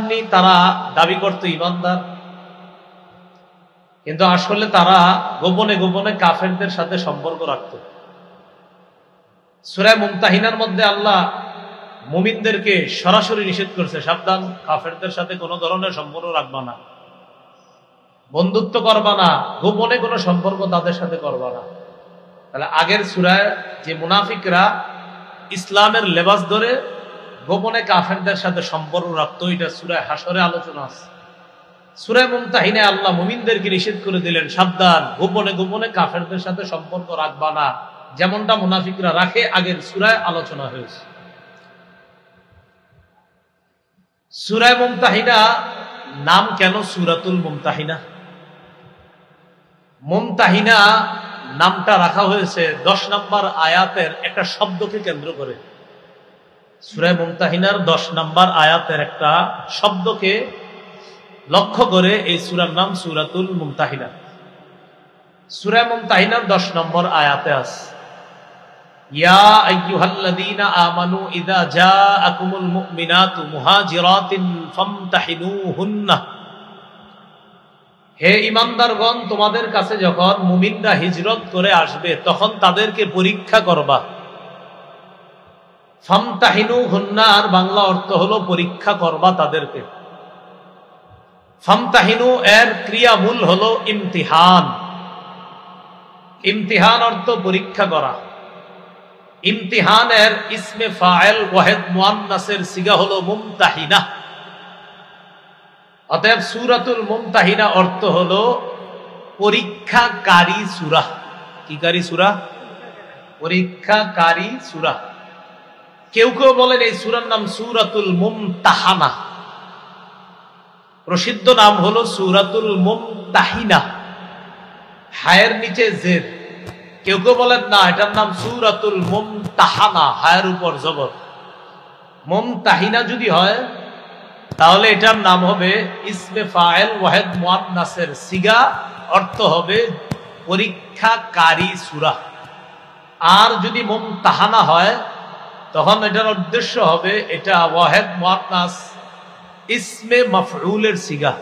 সামনাসামনি তারা দাবি করত ইমানদার, কিন্তু আসলে তারা গোপনে গোপনে কাফেরদের সাথে সম্পর্ক রাখত। সূরা মুমতাহিনার মধ্যে আল্লাহ মুমিনদেরকে সরাসরি নিষেধ করছে, সাবধান, কাফেরদের সাথে কোনো ধরনের সম্পর্ক রাখবা না, বন্ধুত্ব করবা না, গোপনে কোনো সম্পর্ক তাদের সাথে করবা না। তাহলে আগের সূরায় যে মুনাফিকরা ইসলামের লেবাস ধরে গোপনে কাফেরদের সাথে সম্পর্ক রাখত, এটা সূরা হাশরে আলোচনা আছে। সূরা মুমতাহিনায় আল্লাহ মুমিনদেরকে নিষেধ করে দিলেন, সাবধান, গোপনে গোপনে কাফেরদের সাথে সম্পর্ক রাখবা না, যেমনটা মুনাফিকরা রাখে, আগের সূরায় আলোচনা হয়েছে। সূরা মুমতাহিনা নাম কেন সূরাতুল মুমতাহিনা? মুমতাহিনা নামটা রাখা হয়েছে 10 নম্বর আয়াতের একটা শব্দকে কেন্দ্র করে। সূরা মুমতাহিনার 10 নম্বর আয়াতের একটা শব্দকে লক্ষ্য করে এই সূরার নাম সূরাতুল মুমতাহিনা। সূরা মুমতাহিনার 10 নম্বর আয়াতে আছে, ইয়া আইয়ুহাল্লাযীনা আমানু ইযা জাআকুমুল মুমিনাতু মুহাজিরাতিন ফামতাহিনুহুন্না। হে ঈমানদারগণ, তোমাদের কাছে যখন মুমিনরা হিজরত করে আসবে তখন তাদেরকে পরীক্ষা করবা। ফামতাহিনুহুন্না আর বাংলা অর্থ হলো পরীক্ষা করবা তাদেরকে। ফামতাহিনু এর ক্রিয়ামূল হলো ইমতিহান। ইমতিহান অর্থ পরীক্ষা করা। ইমতিহানের ইসমে ফাইল ওয়াহিদ মুআন্নাসের সিগা হলো মুমতাহিনা। অতএব সূরাতুল মুমতাহিনা অর্থ হলো পরীক্ষাকারী সূরা। কি কারী সূরা? পরীক্ষাকারী সূরা। কেউ কেউ বলেন এই সূরার নাম সূরাতুল মুমতাহানা, প্রসিদ্ধ নাম হলো সূরাতুল মুমতাহিনা, হায়ের নিচে জের। কেউ কেউ বলেন না, এটার নাম সূরাতুল মুমতাহানা, হায়ের উপর জবর। মুমতাহিনা যদি হয় তাহলে এটার নাম হবে ইসমে ফাইল ওয়াহিদ মুআন্নাসের সিগা, অর্থ হবে পরীক্ষাকারী সূরা। আর যদি মুমতাহানা হয় তখন এটার উদ্দেশ্য হবে এটা ওয়াহিদ মুআন্নাস ইসমে মাফউলের সিগা।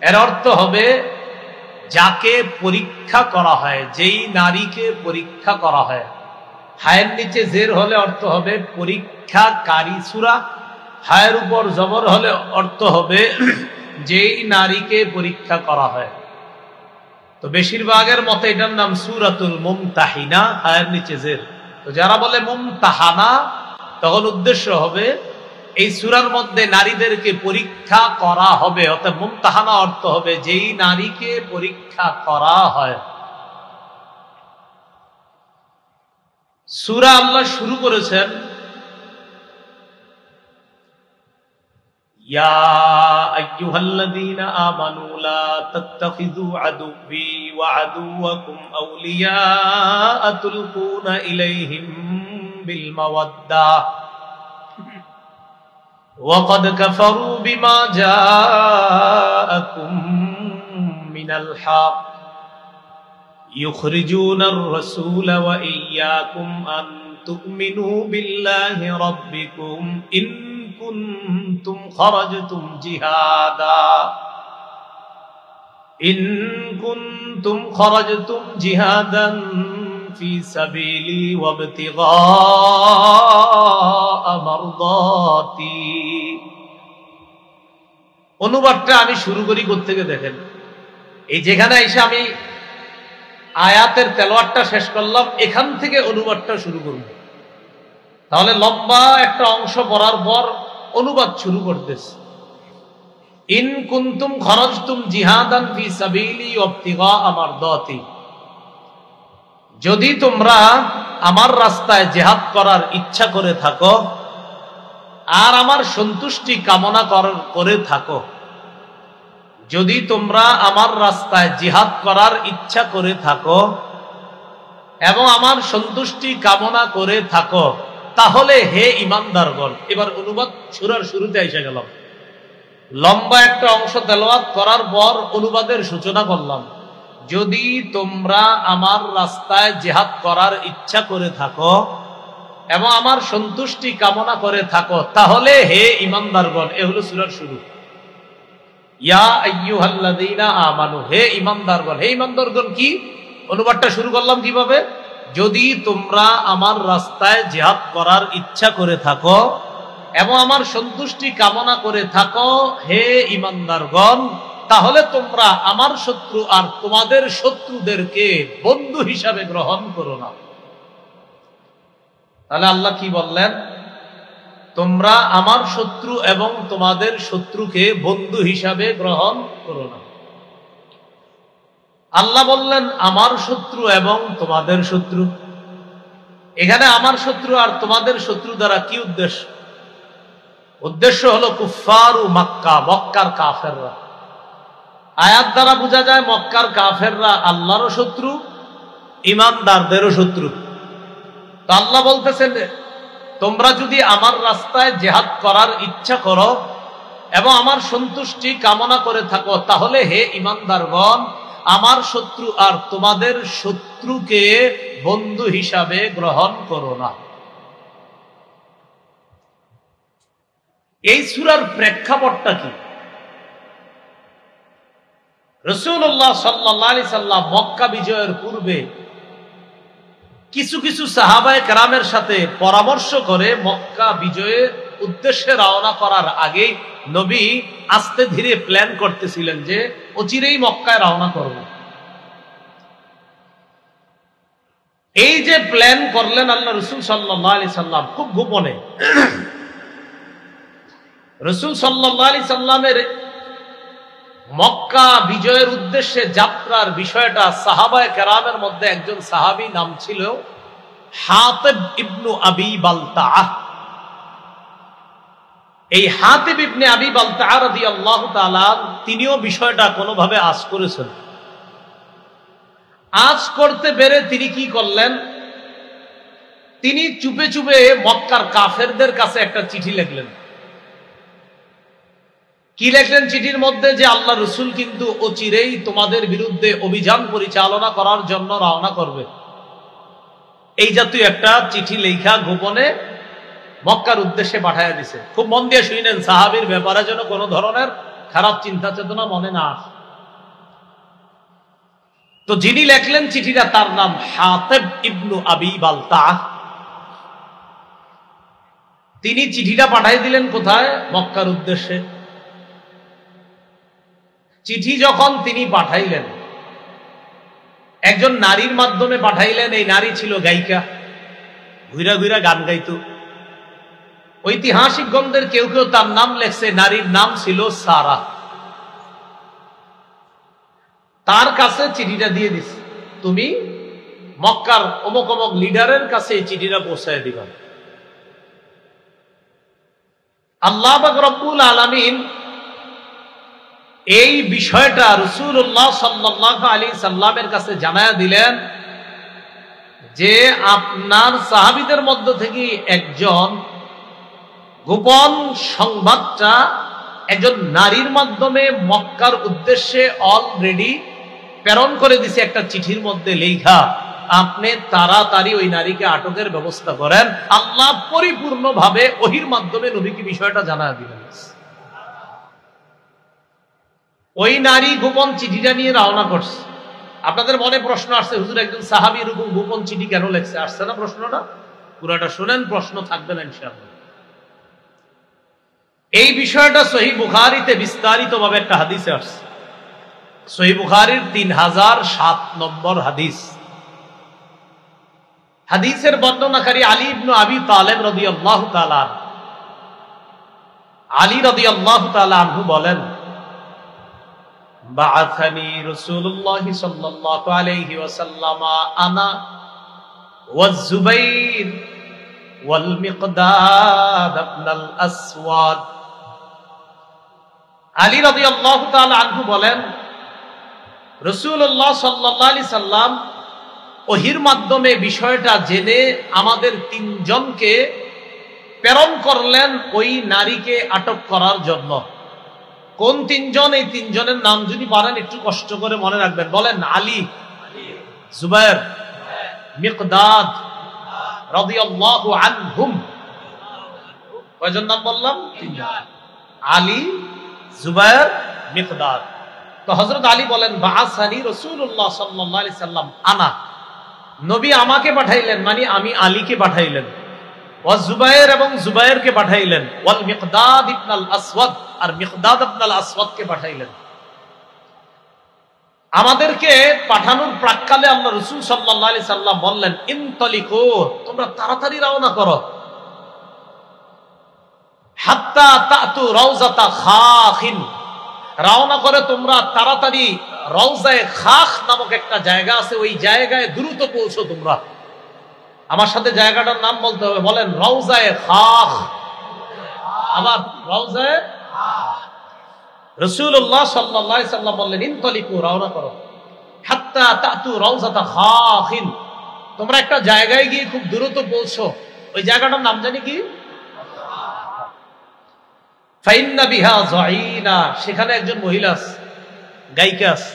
এর অর্থ হবে যাকে পরীক্ষা করা হয়, যেই নারীকে পরীক্ষা করা হয়। হায়ের নিচে জের হলে অর্থ হবে পরীক্ষাকারী সূরা, হায়ের উপর জবর হলে অর্থ হবে যেই নারীকে পরীক্ষা করা হয়। তো বেশিরভাগের মতে এটার নাম সূরাতুল মুমতাহিনা, হায়ের নিচে জের। তো যারা বলে মুমতাহানা, তখন উদ্দেশ্য হবে এই সূরার মধ্যে নারীদেরকে পরীক্ষা করা হবে। অর্থাৎ মুমতাহানা অর্থ হবে যেই নারীকে পরীক্ষা করা হয়। সূরা আল্লাহ শুরু করেছেন ইয়া আইয়ুহাল্লাযীনা আমানু লা তাত্তাখিযু আদুওয়ি ওয়া আদুওয়াকুম আউলিয়া তুলকুনা ইলাইহিম বিল মাওয়াদ্দাহ وقد كفروا بما جاءكم من الحق يخرجون الرسول وإياكم أن تؤمنوا بالله ربكم إن كنتم خرجتم جهادا في سبيلي وابتغاء مرضاتي। অনুবাদটা আমি শুরু করি কোত্থেকে দেখেন। এই যেখানে এসে আমি আয়াতের তেলাওয়াতটা শেষ করলাম, এখান থেকে অনুবাদটা শুরু করব। তাহলে লম্বা একটা অংশ পড়ার পর অনুবাদ শুরু করতেছে। ইন কুনতুম খরজতুম জিহাদান ফি সাবিলি ওয়াবতিগা মারদাতি। যদি তোমরা আমার রাস্তায় জিহাদ করার ইচ্ছা করে থাকো আর আমার সন্তুষ্টি কামনা করে থাকো, যদি তোমরা আমার রাস্তায় জিহাদ করার ইচ্ছা করে থাকো এবং আমার সন্তুষ্টি কামনা করে থাকো, তাহলে হে ঈমানদারগণ। এবার অনুবাদ সূরার শুরুতে এসে গেলাম। লম্বা একটা অংশ তেলাওয়াত করার পর অনুবাদের সূচনা করলাম। যদি তোমরা আমার রাস্তায় জিহাদ করার ইচ্ছা করে থাকো এবং আমার সন্তুষ্টি কামনা করে থাকো, তাহলে হে ঈমানদারগণ। এ হলো সূরার শুরু। ইয়া আইয়ুহাল্লাযীনা আমানু, হে ঈমানদারগণ। হে ঈমানদারগণ কি? অনুবাদটা শুরু করলাম কিভাবে? যদি তোমরা আমার রাস্তায় জিহাদ করার ইচ্ছা করে থাকো এবং আমার সন্তুষ্টি কামনা করে থাকো, হে ঈমানদারগণ, তাহলে তোমরা আমার শত্রু আর তোমাদের শত্রুদেরকে বন্ধু হিসাবে গ্রহণ করো না। তাহলে আল্লাহ কি বললেন? তোমরা আমার শত্রু এবং তোমাদের শত্রুকে বন্ধু হিসাবে গ্রহণ করো না। আল্লাহ বললেন আমার শত্রু এবং তোমাদের শত্রু। এখানে আমার শত্রু আর তোমাদের শত্রু দ্বারা কি উদ্দেশ্য? উদ্দেশ্য হলো কুফফারু মক্কা, মক্কার কাফেররা। আয়াত দ্বারা বোঝা যায় মক্কার কাফেররা আল্লাহরও শত্রু, ঈমানদারদেরও শত্রু। তো আল্লাহ বলতেছেন তোমরা যদি আমার রাস্তায় জিহাদ করার ইচ্ছা করো এবং আমার সন্তুষ্টি কামনা করে থাকো, তাহলে হে ঈমানদারগণ, আমার শত্রু আর তোমাদের শত্রুকে বন্ধু হিসাবে গ্রহণ করো না। এই সূরার প্রেক্ষাপটটা কি? রাসূলুল্লাহ সাল্লাল্লাহু আলাইহি সাল্লাম মক্কা বিজয়ের পূর্বে কিছু কিছু সাহাবায়ে কেরামের সাথে পরামর্শ করে মক্কা বিজয়ের উদ্দেশ্যে রওনা করার আগে নবী আস্তে ধীরে প্ল্যান করতেছিলেন যে অচিরেই মক্কায় রওনা করব। এই যে প্ল্যান করলেন আল্লাহ রাসূল সাল্লাল্লাহু আলাইহি সাল্লাম খুব গোপনে। রাসূল সাল্লাল্লাহু আলাইহি সাল্লামের মক্কা বিজয়ের উদ্দেশ্যে যাত্রার বিষয়টা সাহাবায়ে কেরামের মধ্যে একজন সাহাবী নাম ছিল হাতিব ইবনু আবি বালতাআহ। এই হাতিব ইবনে আবি বালতাআহ রাদিয়াল্লাহু তাআলা তিনিও বিষয়টা কোনোভাবে আঁচ করেছেন। আঁচ করতে পেরে তিনি কি করলেন? তিনি চুপে চুপে মক্কার কাফেরদের কাছে একটা চিঠি লিখলেন। কি লিখলেন চিঠির মধ্যে? যে আল্লাহ রাসূল কিন্তু অচিরেই তোমাদের বিরুদ্ধে অভিযান পরিচালনা করার জন্য রওনা করবে। এই জাতীয় একটা চিঠি লেখা গোপনে মক্কার উদ্দেশ্যে পাঠাইয়া দিছে। খুব মন দিয়ে শুনেন, সাহাবীর ব্যাপারে যেন কোনো ধরনের খারাপ চিন্তা চেতনা মনে না আসে। তো যিনি লেখলেন চিঠিটা তার নাম হাতিব ইবনু আবি বালতাআহ। তিনি চিঠিটা পাঠাই দিলেন কোথায়? মক্কার উদ্দেশ্যে। চিঠি যখন তিনি পাঠাইলেন, একজন নারীর মাধ্যমে পাঠাইলেন। এই নারী ছিল গায়িকা, ঘুরা ঘুরা গান গাইতো। ঐতিহাসিকগণদের কেউ কেউ তার নাম লেখছে, নারীর নাম ছিল সারা। তার কাছে চিঠিটা দিয়ে দিছে, তুমি মক্কার অমুক অমুক লিডারের কাছে এই চিঠিটা পৌঁছায় দিবা। আল্লাহ পাক রব্বুল আলামিন এই বিষয়টা রাসূলুল্লাহ সাল্লাল্লাহু আলাইহি সাল্লামের কাছে জানায়া দিলেন যে আপনার সাহাবীদের মধ্য থেকে একজন গোপন সংবাদটা একজন নারীর মাধ্যমে মক্কার উদ্দেশ্যে অলরেডি প্রেরণ করে দিছে একটা চিঠির মধ্যে লেখা। আপনি তাড়াতাড়ি ওই নারীকে আটকের ব্যবস্থা করেন। আল্লাহ পরিপূর্ণভাবে ওহীর মাধ্যমে নবীকে বিষয়টা জানায়া দিলেন। ওই নারী গোপন চিঠিটা নিয়ে রওনা করছে। আপনাদের মনে প্রশ্ন আসছে, হুজুর একজন সাহাবী এরকম গোপন চিঠি কেন লেখছে? আসছে না প্রশ্নটা? পুরাটা শুনেন, প্রশ্ন থাকবে না ইনশাআল্লাহ। এই বিষয়টা সহিহ বুখারীতে বিস্তারিতভাবে একটা হাদিসে আসছে। সহিহ বুখারীর 3007 নম্বর হাদিস। হাদিসের বর্ণনাকারী আলী ইবনে আবি তালেব রাদিয়াল্লাহু তাআলা। আলী রাদিয়াল্লাহু তাআলা আনহু বলেন, বাআসানি রাসূলুল্লাহ সাল্লাল্লাহু আলাইহি ওয়াসাল্লাম আনা ওয়াজ জুবাইর ওয়াল মিকদাদ ইবনুল আসওয়াদ। আলী রাদিয়াল্লাহু তাআলা আনহু বলেন, রাসূলুল্লাহ সাল্লাল্লাহু আলাইহি সাল্লাম ওহীর মাধ্যমে বিষয়টা জেনে আমাদের তিনজনকে প্রেরণ করলেন ওই নারীকে আটক করার জন্য। কোন তিনজন? এই তিনজনের নাম যদি পারেন একটু কষ্ট করে মনে রাখবেন। বলেন, আলী, জুবাইর, মিকদাদ রাদিয়াল্লাহু আনহুম। কয়জন নাম বললাম? তিনজন। আলী, জুবাইর, মিকদাদ। তো হযরত আলী বলেন বাআসানি রাসূলুল্লাহ সাল্লাল্লাহু আলাইহি সাল্লাম আনা, নবী আমাকে পাঠাইলেন, মানে আমি আলীকে পাঠাইলেন, ওয়া জুবায়ের এবং জুবায়েরকে পাঠাইলেন, ওয়াল মিকদাদ ইবনুল আসওয়াদ আর মিকদাদ ইবনুল আসওয়াদকে পাঠাইলেন। আমাদেরকে পাঠানোর প্রাক্কালে আল্লাহ রাসূল সাল্লাল্লাহু আলাইহি সাল্লাম বললেন ইনতালিকু, তোমরা তাড়াতাড়ি রওনা করো, হাত্তা তাতু রাউজাতা খাখিন, রওনা করে তোমরা তাড়াতাড়ি রওজায়ে খাখ নামক একটা জায়গা আছে, ওই জায়গায় দ্রুত পৌঁছো তোমরা। আমার সাথে জায়গাটার নাম বলতে হবে, বলেন রওজায়ে খাখ। আবার রওজায়ে রাসূলুল্লাহ সাল্লাল্লাহু আলাইহি সাল্লাম বললেন ইনতালিকু, রওনা করো, হাত্তা তাতু রাউজাতা খাখিন, তোমরা একটা জায়গায় গিয়ে খুব দ্রুত পৌঁছো। ওই জায়গাটার নাম জানি কি? ফাইন্না বিহা যাইনা, সেখানে একজন মহিলা আছে, গায়িকা আছে,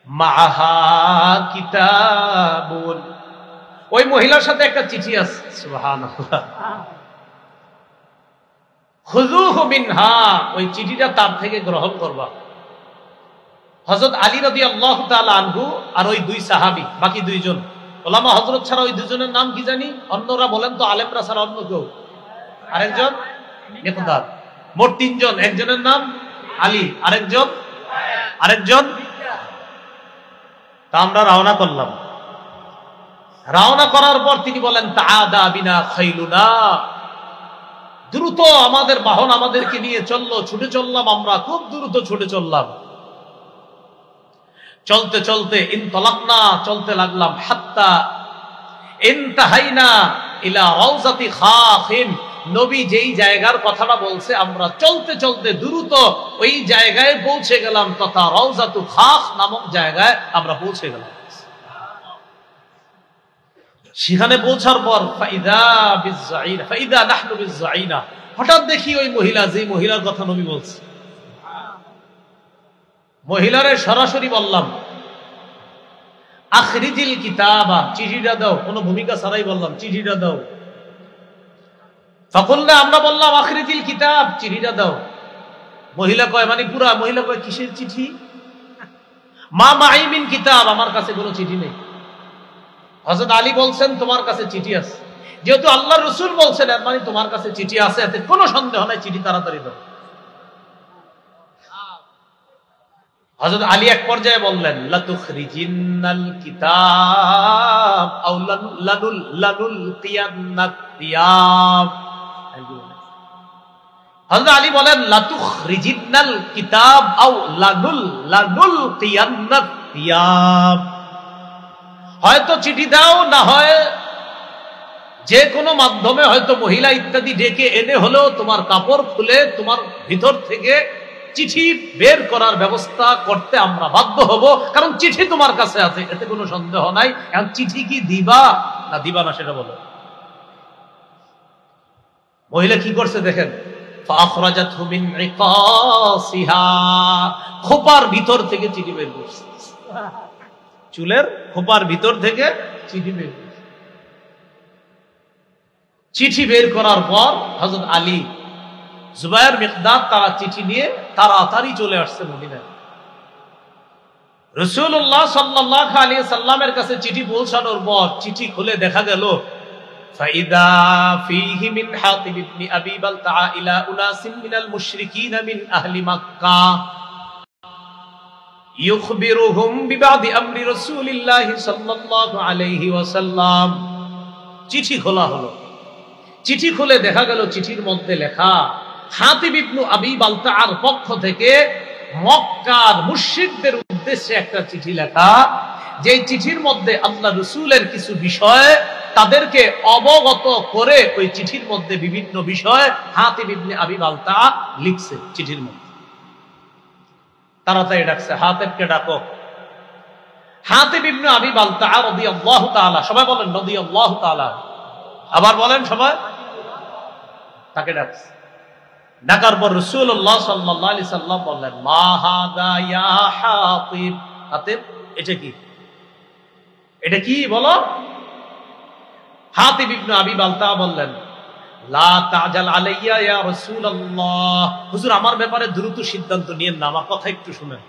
মাআহা কিতাবুন, ওই মহিলার সাথে একটা চিঠি আছে। সুবহানাল্লাহ। খুযুহু মিনহা, ওই চিঠিটা তার থেকে গ্রহণ করবা। হযরত আলী রাদিয়াল্লাহু তাআলা আনহু আর ওই দুই সাহাবী, বাকি দুইজন ওলামা হযরত ছাড়া ওই দুজনের নাম কি জানি? অন্যরা বলেন তো, আলেমরা ছাড়া অন্য কেউ? আরেকজন মিকদাদ। মোট তিনজন, একজনের নাম আলী, আরেকজন। তা আমরা রওনা করলাম। রওনা করার পর তিনি বলেন তাআদা বিনা খাইলুনা, দ্রুত আমাদের বাহন আমাদেরকে নিয়ে চললো, ছুটে চললাম, আমরা খুব দ্রুত ছুটে চললাম। চলতে চলতে ইনতালাকনা, চলতে লাগলাম, হাত্তা ইনতাহাইনা ইলা রাউজাতি খাখিন, নবী যেই জায়গার কথাটা বলছে আমরা চলতে চলতে দ্রুত ওই জায়গায় পৌঁছে গেলাম, তথা রাউজাতু খাখ নামক জায়গায় আমরা পৌঁছে গেলাম। সেখানে পৌঁছার পর ফাইদা নাহনু বিযাইনা, হঠাৎ দেখি ওই মহিলা, যে মহিলার কথা নবী বলছে, মহিলারে সরাসরি বললাম আখরিজিল কিতাবা, চিঠিটা দাও, কোনো ভূমিকা ছাড়াই বললাম চিঠিটা দাও। ফাকুলনা, আমরা বললাম আখরিজিল কিতাব, চিঠিটা দাও। মহিলা কয়, মানে পুরা মহিলা কয় কিসের চিঠি? মা মাই মিন কিতাব, আমার কাছে কোনো চিঠি নেই। হযরত আলী বলছেন তোমার কাছে চিঠি আছে, যেহেতু আল্লাহর রাসূল বলছেন এর মানে তোমার কাছে চিঠি আছে, এতে কোনো সন্দেহ নাই, চিঠি তাড়াতাড়ি দাও। হযরত আলী এক পর্যায়ে বললেন লাতুখরিজিনাল কিতাব আও লানুল কিয়ান্নাত তিয়াব। হযরত আলী বলেন লাতুখরিজিনাল কিতাব আও লানুল কিয়ান্নাত তিয়াব, হয়তো চিঠি দাও, না হয় যে কোনো মাধ্যমে, হয়তো মহিলা ইত্যাদি ডেকে এনে হলেও তোমার কাপড় খুলে তোমার ভিতর থেকে চিঠি বের করার ব্যবস্থা করতে আমরা বাধ্য হব, কারণ চিঠি তোমার কাছে আছে, এতে কোনো সন্দেহ নাই। এখন চিঠি কি দিবা না দিবা না সেটা বলো। মহিলা কি করছে দেখেন, ফাখরাজাতহু মিন ইকাসিহা, খোপার ভিতর থেকে চিঠি বের করছে, চুলের খোপার ভিতর থেকে চিঠি বের করছে। চিঠি বের করার পর হযরত আলী, জুবায়ের, মিকদাদ তারা চিঠি নিয়ে তাড়াতাড়ি চলে আসছে মদিনায়। রাসূলুল্লাহ সাল্লাল্লাহু আলাইহি সাল্লামের কাছে চিঠি পৌঁছানোর পর চিঠি খুলে দেখা গেল ফাইদা ফীহি মিন হাতিব ইবনে আবি বালতা ইলা উনাসিন মিনাল মুশরিকিন মিন আহলি মক্কাহ ইউখবিরুহুম বিবাদি আমরি রাসূলিল্লাহি সাল্লাল্লাহু আলাইহি ওয়াসাল্লাম। চিঠি খোলা হলো, চিঠি খুলে দেখা গেল চিঠির মধ্যে লেখা হাতিব ইবনে আবি বালতার পক্ষ থেকে মক্কার মুশরিকদের উদ্দেশ্যে একটা চিঠি লেখা, যে চিঠির মধ্যে আল্লাহ রাসূলের কিছু বিষয় তাদেরকে অবগত করে ওই চিঠির মধ্যে বিভিন্ন বিষয় হাতিব ইবনে আবি বালতা লিখছে চিঠির মধ্যে। তাড়াতাড়ি ডাকছে, হাতিবকে ডাকো। হাতিব ইবনে আবি বালতা রাদিয়াল্লাহু তাআলা, সবাই বলেন রাদিয়াল্লাহু তাআলা, আবার বলেন সবাই, তাকে ডাকছে। ডাকার পর রাসূলুল্লাহ সাল্লাল্লাহু আলাইহি সাল্লাম বললেন মা হাদা ইয়া হাতিব, হাতিব এটা কি, এটা কি বলো। হাতিব ইবনে আবি বালতা বললেন লা তাজাল আলাইয়া ইয়া রাসূলুল্লাহ, হুজুর আমার ব্যাপারে দ্রুত সিদ্ধান্ত নিয়েন না, আমার কথা একটু শুনেন।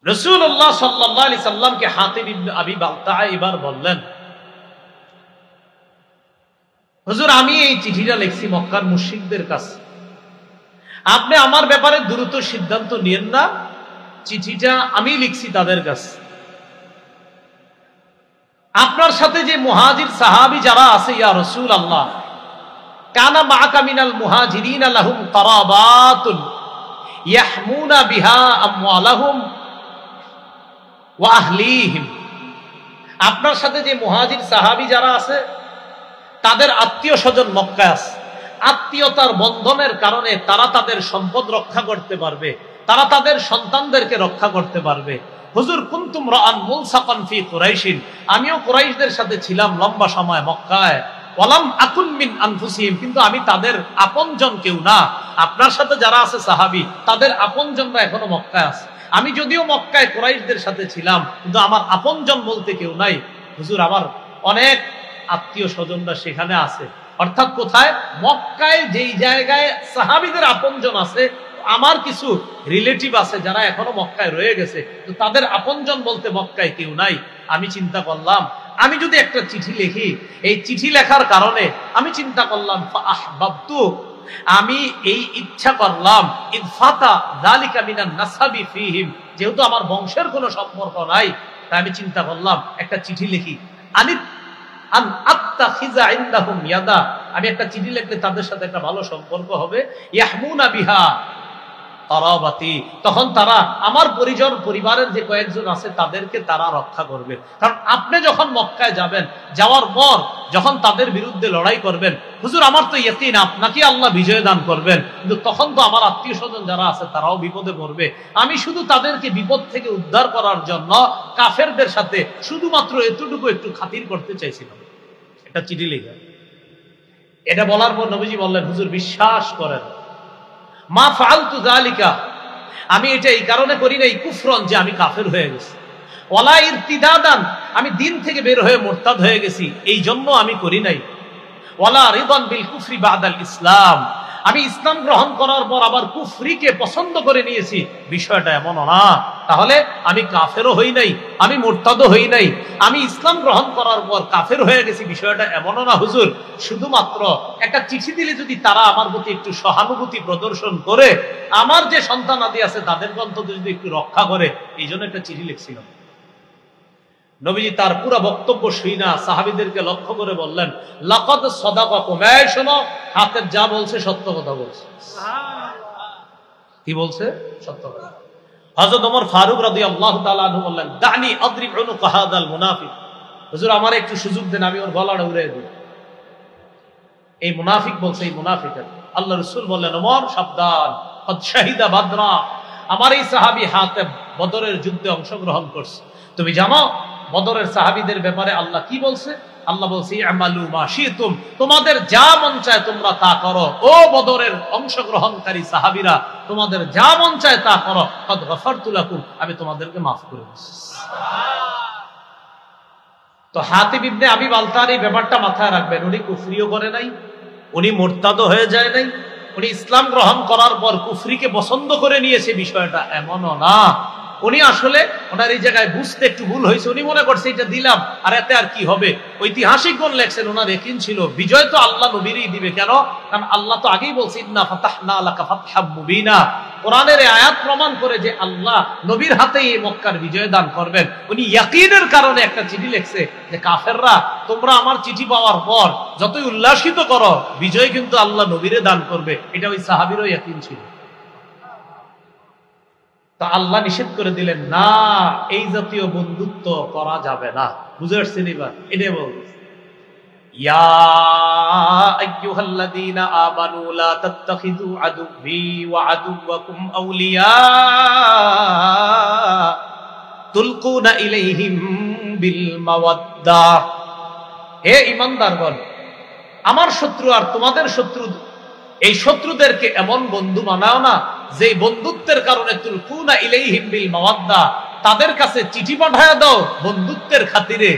রাসূলুল্লাহ সাল্লাল্লাহু আলাইহি সাল্লামকে হাতিব ইবনে আবি বালতাআ এবার বললেন, হুজুর আমি এই চিঠিটা লিখছি মক্কার মুশরিকদের কাছে, আপনি আমার ব্যাপারে দ্রুত সিদ্ধান্ত নিয়েন না, চিঠিটা আমি লিখছি তাদের কাছে। আপনার সাথে যে মুহাজির সাহাবী যারা আছে ইয়া রাসূলুল্লাহ, কানা মাআকা মিনাল মুহাজিরিন লাহুম কারাবাতুন ইয়াহমুনা বিহা আমওয়ালাহুম ওয়া আহলিহিম, আপনার সাথে যে মুহাজির সাহাবী যারা আছে তাদের আত্মীয় স্বজন মক্কায় আছে, আত্মীয়তার বন্ধনের কারণে তারা তাদের সম্পদ রক্ষা করতে পারবে, তারা তাদের সন্তানদেরকে রক্ষা করতে পারবে। হুজুর কুনতুম রাআন মুলসাকান ফি কুরাইশিন, আমিও কুরাইশদের সাথে ছিলাম লম্বা সময় মক্কায়, ওয়ালাম আকুন মিন আনফুসিহিম, কিন্তু আমি তাদের আপনজন কেউ না। আপনার সাথে যারা আছে সাহাবী তাদের আপনজনরা এখনো মক্কায় আছে, আমি যদিও মক্কায় কুরাইশদের সাথে ছিলাম কিন্তু আমার আপনজন বলতে কেউ নাই। হুজুর আমার অনেক আত্মীয় স্বজনরা সেখানে আছে, অর্থাৎ কোথায়? মক্কায় যেই জায়গায় সাহাবীদের আপনজন আছে, আমার কিছু রিলেটিভ আছে যারা এখনো মক্কায় রয়ে গেছে, তো তাদের আপনজন বলতে মক্কায় কেউ নাই। আমি চিন্তা করলাম আমি যদি একটা চিঠি লিখি, এই চিঠি লেখার কারণে আমি চিন্তা করলাম ফাআহবাবতু, আমি এই ইচ্ছা করলাম ইদফাতা যালিকা মিনান নাসাবি ফীহিম, যেহেতু আমার বংশের কোনো সম্পর্ক নাই, তাই আমি চিন্তা করলাম একটা চিঠি লিখি। আমি একটা চিঠি লিখলে তাদের সাথে একটা ভালো সম্পর্ক হবে। ইয়াহমুনা বিহা কারাবাতি, তখন তারা আমার পরিজন পরিবারের যে কয়েকজন আছে তাদেরকে তারা রক্ষা করবে। কারণ আপনি যখন মক্কায় যাবেন, যাওয়ার পর যখন তাদের বিরুদ্ধে লড়াই করবেন, হুজুর আমার তো ইয়াকিন আপনাকে আল্লাহ বিজয় দান করবেন, কিন্তু তখন তো আমার আত্মীয় স্বজন যারা আছে তারাও বিপদে পড়বে। আমি শুধু তাদেরকে বিপদ থেকে উদ্ধার করার জন্য কাফেরদের সাথে শুধুমাত্র এতটুকু একটু খাতির করতে চাইছিলাম। এটা চিঠি লেখা। এটা বলার পর নবীজি বললেন, হুজুর বিশ্বাস করেন, মা ফাআলতু যালিকা, আমি এটা এই কারণে করি নাই কুফরন, যে আমি কাফের হয়ে গেছি, ওয়ালা ইরতিদাদান, আমি দিন থেকে বের হয়ে মুরতাদ হয়ে গেছি, এই জন্য আমি করি নাই, ওয়ালা রিদান বিল কুফরি বাদাল ইসলাম, আমি ইসলাম গ্রহণ করার পর আবার কুফরিকে পছন্দ করে নিয়েছি, বিষয়টা এমন না। তাহলে আমি কাফেরও হই নাই, আমি মুরতাদও হই নাই, আমি ইসলাম গ্রহণ করার পর কাফের হয়ে গেছি, বিষয়টা এমনও না হুজুর। শুধুমাত্র একটা চিঠি দিলে যদি তারা আমার প্রতি একটু সহানুভূতি প্রদর্শন করে, আমার যে সন্তান আদি আছে তাদেরকে অন্তত যদি একটু রক্ষা করে, এই জন্য একটা চিঠি লিখছিলাম। নবীজি তার পুরো বক্তব্য শুনা সাহাবীদেরকে লক্ষ্য করে বললেন, লাকাদ সাদাকাকুম, এই শোনো, হাতের যা বলছে সত্য কথা বলছে। কি বলছে? সত্য কথা। হযরত ওমর ফারুক রাদিয়াল্লাহু তাআলা আনহু বললেন, দানি আদরিব উনুক হাদাল মুনাফিক, হুজুর আমার একটু সুযোগ দেন, আমি ওর গলাটা উড়িয়ে দিই। এই মুনাফিক বলছে, এই মুনাফিকের। আল্লাহ রাসূল বললেন, ওমর সাবধান, কদ শাহিদা বাদরা, আমার এই সাহাবী হাতেব বদরের যুদ্ধে অংশগ্রহণ করছে। তুমি জানো বদরের সাহাবীদের ব্যাপারে আল্লাহ কি বলছে? আল্লাহ বলছে, আমালু মা শিতুম, তোমাদের যা মন চায় তোমরা তা করো। ও বদরের অংশগ্রহণকারী সাহাবীরা, তোমাদের যা মন চায় তা করো, কদ গফারতু লাকুম, আমি তোমাদেরকে মাফ করে দিয়েছি। তো হাতিব ইবনে আবি বালতার এই ব্যাপারটা মাথায় রাখবেন, উনি কুফরিও করে নাই, উনি মুরতাদও হয়ে যায় নাই, উনি ইসলাম গ্রহণ করার পর কুফরিকে পছন্দ করে নিয়েছে, বিষয়টা এমনও না। উনি আসলে ওনার এই জায়গায় বুঝতে একটু ভুল হয়েছে, উনি মনে করছে এটা দিলাম আর এতে আর কি হবে। ঐতিহাসিকগণ লেখছেন ওনার ইয়াকিন ছিল বিজয় তো আল্লাহ নবীরই দিবে। কেন? কারণ আল্লাহ তো আগেই বলছে, ইন্না ফাতাহনা লাকা ফাতহাম মুবিনা, কোরআনের এই আয়াত প্রমাণ করে যে আল্লাহ নবীর হাতেই এই মক্কার বিজয় দান করবেন। উনি ইয়াকিনের কারণে একটা চিঠি লিখছে যে কাফেররা, তোমরা আমার চিঠি পাওয়ার পর যতই উল্লাসিত করো, বিজয় কিন্তু আল্লাহ নবীরে দান করবে। এটা ওই সাহাবীরও ইয়াকিন ছিল। তা আল্লাহ নিষেধ করে দিলেন, না, এই জাতীয় বন্ধুত্ব করা যাবে না। বুঝে আসছেন এবার? এটাই বলছে, ইয়া আইয়ুহাল্লাযীনা আমানু লা তাত্তাখিযু আদুব্বি ওয়া আদুওয়াকুম আউলিয়া তুলকুনা ইলাইহিম বিল মাওয়াদ্দা, হে ঈমানদারগণ, আমার শত্রু আর তোমাদের শত্রু, এই শত্রুদেরকে এমন বন্ধু বানাও না যে বন্ধুত্বের কারণে তুলকুনা ইলাইহিম বিল মাওয়াদ্দা, তাদের কাছে চিঠি পাঠায় দাও বন্ধুত্বের খাতিরে,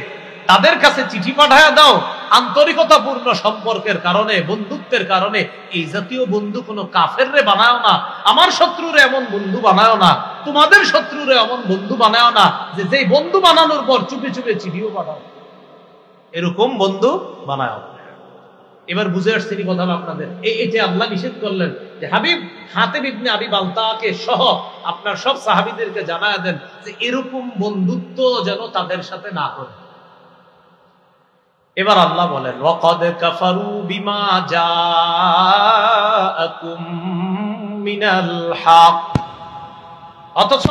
তাদের কাছে চিঠি পাঠায়া দাও আন্তরিকতাপূর্ণ সম্পর্কের কারণে, বন্ধুত্বের কারণে। এই জাতীয় বন্ধু কোনো কাফেররে বানায় না, আমার শত্রুরে এমন বন্ধু বানায় না, তোমাদের শত্রুরে এমন বন্ধু বানায় না যে যেই বন্ধু বানানোর পর চুপে চুপে চিঠিও পাঠাও, এরকম বন্ধু বানায়। এবার বুঝে আসছে কি কথা আপনাদের? এইটা আল্লাহ নিষেধ করলেন যে হাবিব হাতিব ইবনে আবি বালতাকে সহ আপনার সব সাহাবীদেরকে জানায়া দেন যে এরকম বন্ধুত্ব যেন তাদের সাথে না করে। এবার আল্লাহ বলেন ওয়াকাদ কাফারু বিমা জাআকুম মিনাল হক, অথচ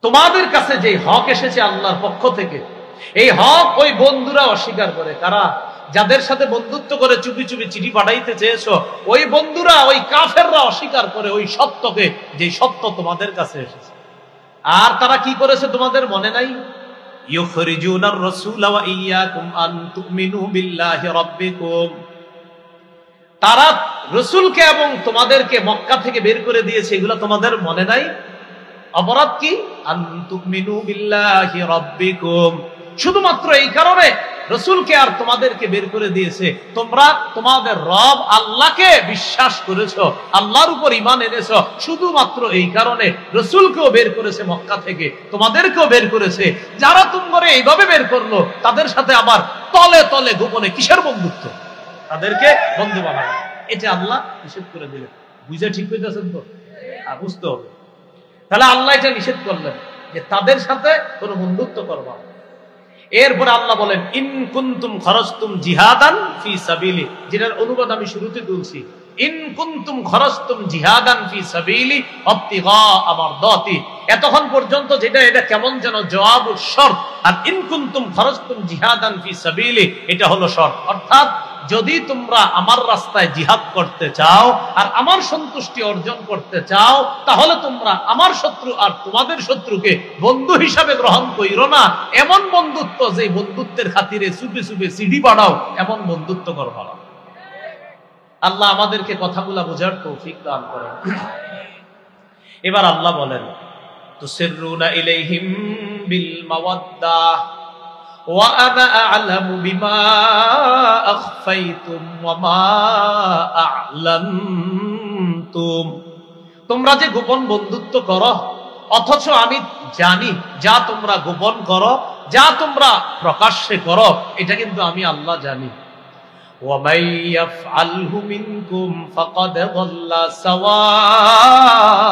তোমাদের কাছে যে হক এসেছে আল্লাহর পক্ষ থেকে, এই হক ওই বন্ধুরা অস্বীকার করে। কারা? যাদের সাথে বন্ধুত্ব করে চুপি চুপি চিঠি পাঠাইতে চেয়েছো, ওই বন্ধুরা, ওই কাফেররা অস্বীকার করে ওই সত্যকে, যে সত্য তোমাদের কাছে এসেছে। আর তারা কি করেছে তোমাদের মনে নাই? ইউখরিজুনার রাসূলা ওয়া ইয়্যাকুম আন তুমিনু বিল্লাহি রাব্বিকুম, তারা রাসূলকে এবং তোমাদেরকে মক্কা থেকে বের করে দিয়েছে, এগুলো তোমাদের মনে নাই? অপরাধ কি? আন তুমিনু বিল্লাহি রাব্বিকুম, শুধুমাত্র এই কারণে রাসূলকে আর তোমাদেরকে বের করে দিয়েছে, তোমরা তোমাদের রব আল্লাহকে বিশ্বাস করেছো, আল্লাহর উপর ঈমান এনেছো, শুধুমাত্র এই কারণে রাসূলকেও বের করেছে মক্কা থেকে, তোমাদেরকেও বের করেছে। যারা তোমরা এইভাবে বের করলো, তাদের সাথে আবার তলে তলে গোপনে কিসের বন্ধুত্ব? তাদেরকে বন্ধু বানানো। এটা আল্লাহ নিষেধ করে দিলেন। বুঝে ঠিক হইতেছেন তো? বুঝতে হবে। তাহলে আল্লাহ এটা নিষেধ করলেন যে তাদের সাথে কোনো বন্ধুত্ব করবা। এরপর আল্লাহ বলেন ইন কুনতুম খরজতুম জিহাদান ফি সাবিলি, যেটার অনুবাদ আমি শুরুতে বলছি, ইন কুনতুম খরজতুম জিহাদান ফি সাবিলি ইবতিগা মারদাতি, এতক্ষণ পর্যন্ত যেটা এটা কেমন যেন জবাব শর্ত, আর ইন কুনতুম খরজতুম জিহাদান ফি সাবিলি এটা হলো শর্ত। অর্থাৎ যদি তোমরা আমার রাস্তায় জিহাদ করতে চাও আর আমার সন্তুষ্টি অর্জন করতে চাও, তাহলে তোমরা আমার শত্রু আর তোমাদের শত্রুকে বন্ধু হিসাবে গ্রহণ কইরো না। এমন বন্ধুত্ব যে বন্ধুত্বের খাতিরে চুপে চুপে সিডি বাড়াও, এমন বন্ধুত্ব করবা না। আল্লাহ আমাদেরকে কথাগুলা বোঝার তৌফিক দান করেন। এবার আল্লাহ বলেন তুসিররুনা ইলাইহিম বিল মাওয়াদ্দাহ ওয়া আনা আ'লামু বিমা আখফাইতুম ওয়া মা আ'লানতুম, তোমরা যে গোপন বন্ধুত্ব করো, অথচ আমি জানি যা তোমরা গোপন করো, যা তোমরা প্রকাশ্যে করো, এটা কিন্তু আমি আল্লাহ জানি। ওয়া মান ইয়াফআলহু মিনকুম ফাকাদ যাল্লা সাওয়াআস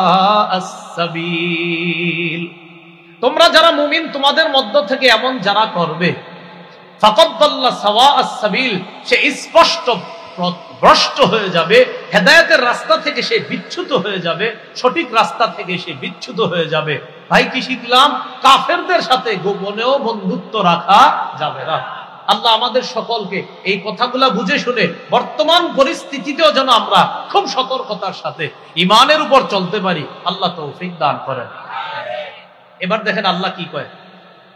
সাবিল, তোমরা যারা মুমিন তোমাদের মধ্য থেকে এমন যারা করবে, ফাকাদ যাল্লা সাওয়াআস সাবিল, সে স্পষ্ট ভ্রষ্ট হয়ে যাবে, হেদায়েতের রাস্তা থেকে সে বিচ্যুত হয়ে যাবে, সঠিক রাস্তা থেকে সে বিচ্যুত হয়ে যাবে। ভাই কি শিখলাম? কাফেরদের সাথে গোপনেও বন্ধুত্ব রাখা যাবে না। আল্লাহ আমাদের সকলকে এই কথাগুলা বুঝে শুনে বর্তমান পরিস্থিতিতেও যেন আমরা খুব সতর্কতার সাথে ঈমানের উপর চলতে পারি, আল্লাহ তৌফিক দান করেন। এবার দেখেন আল্লাহ কি কয়।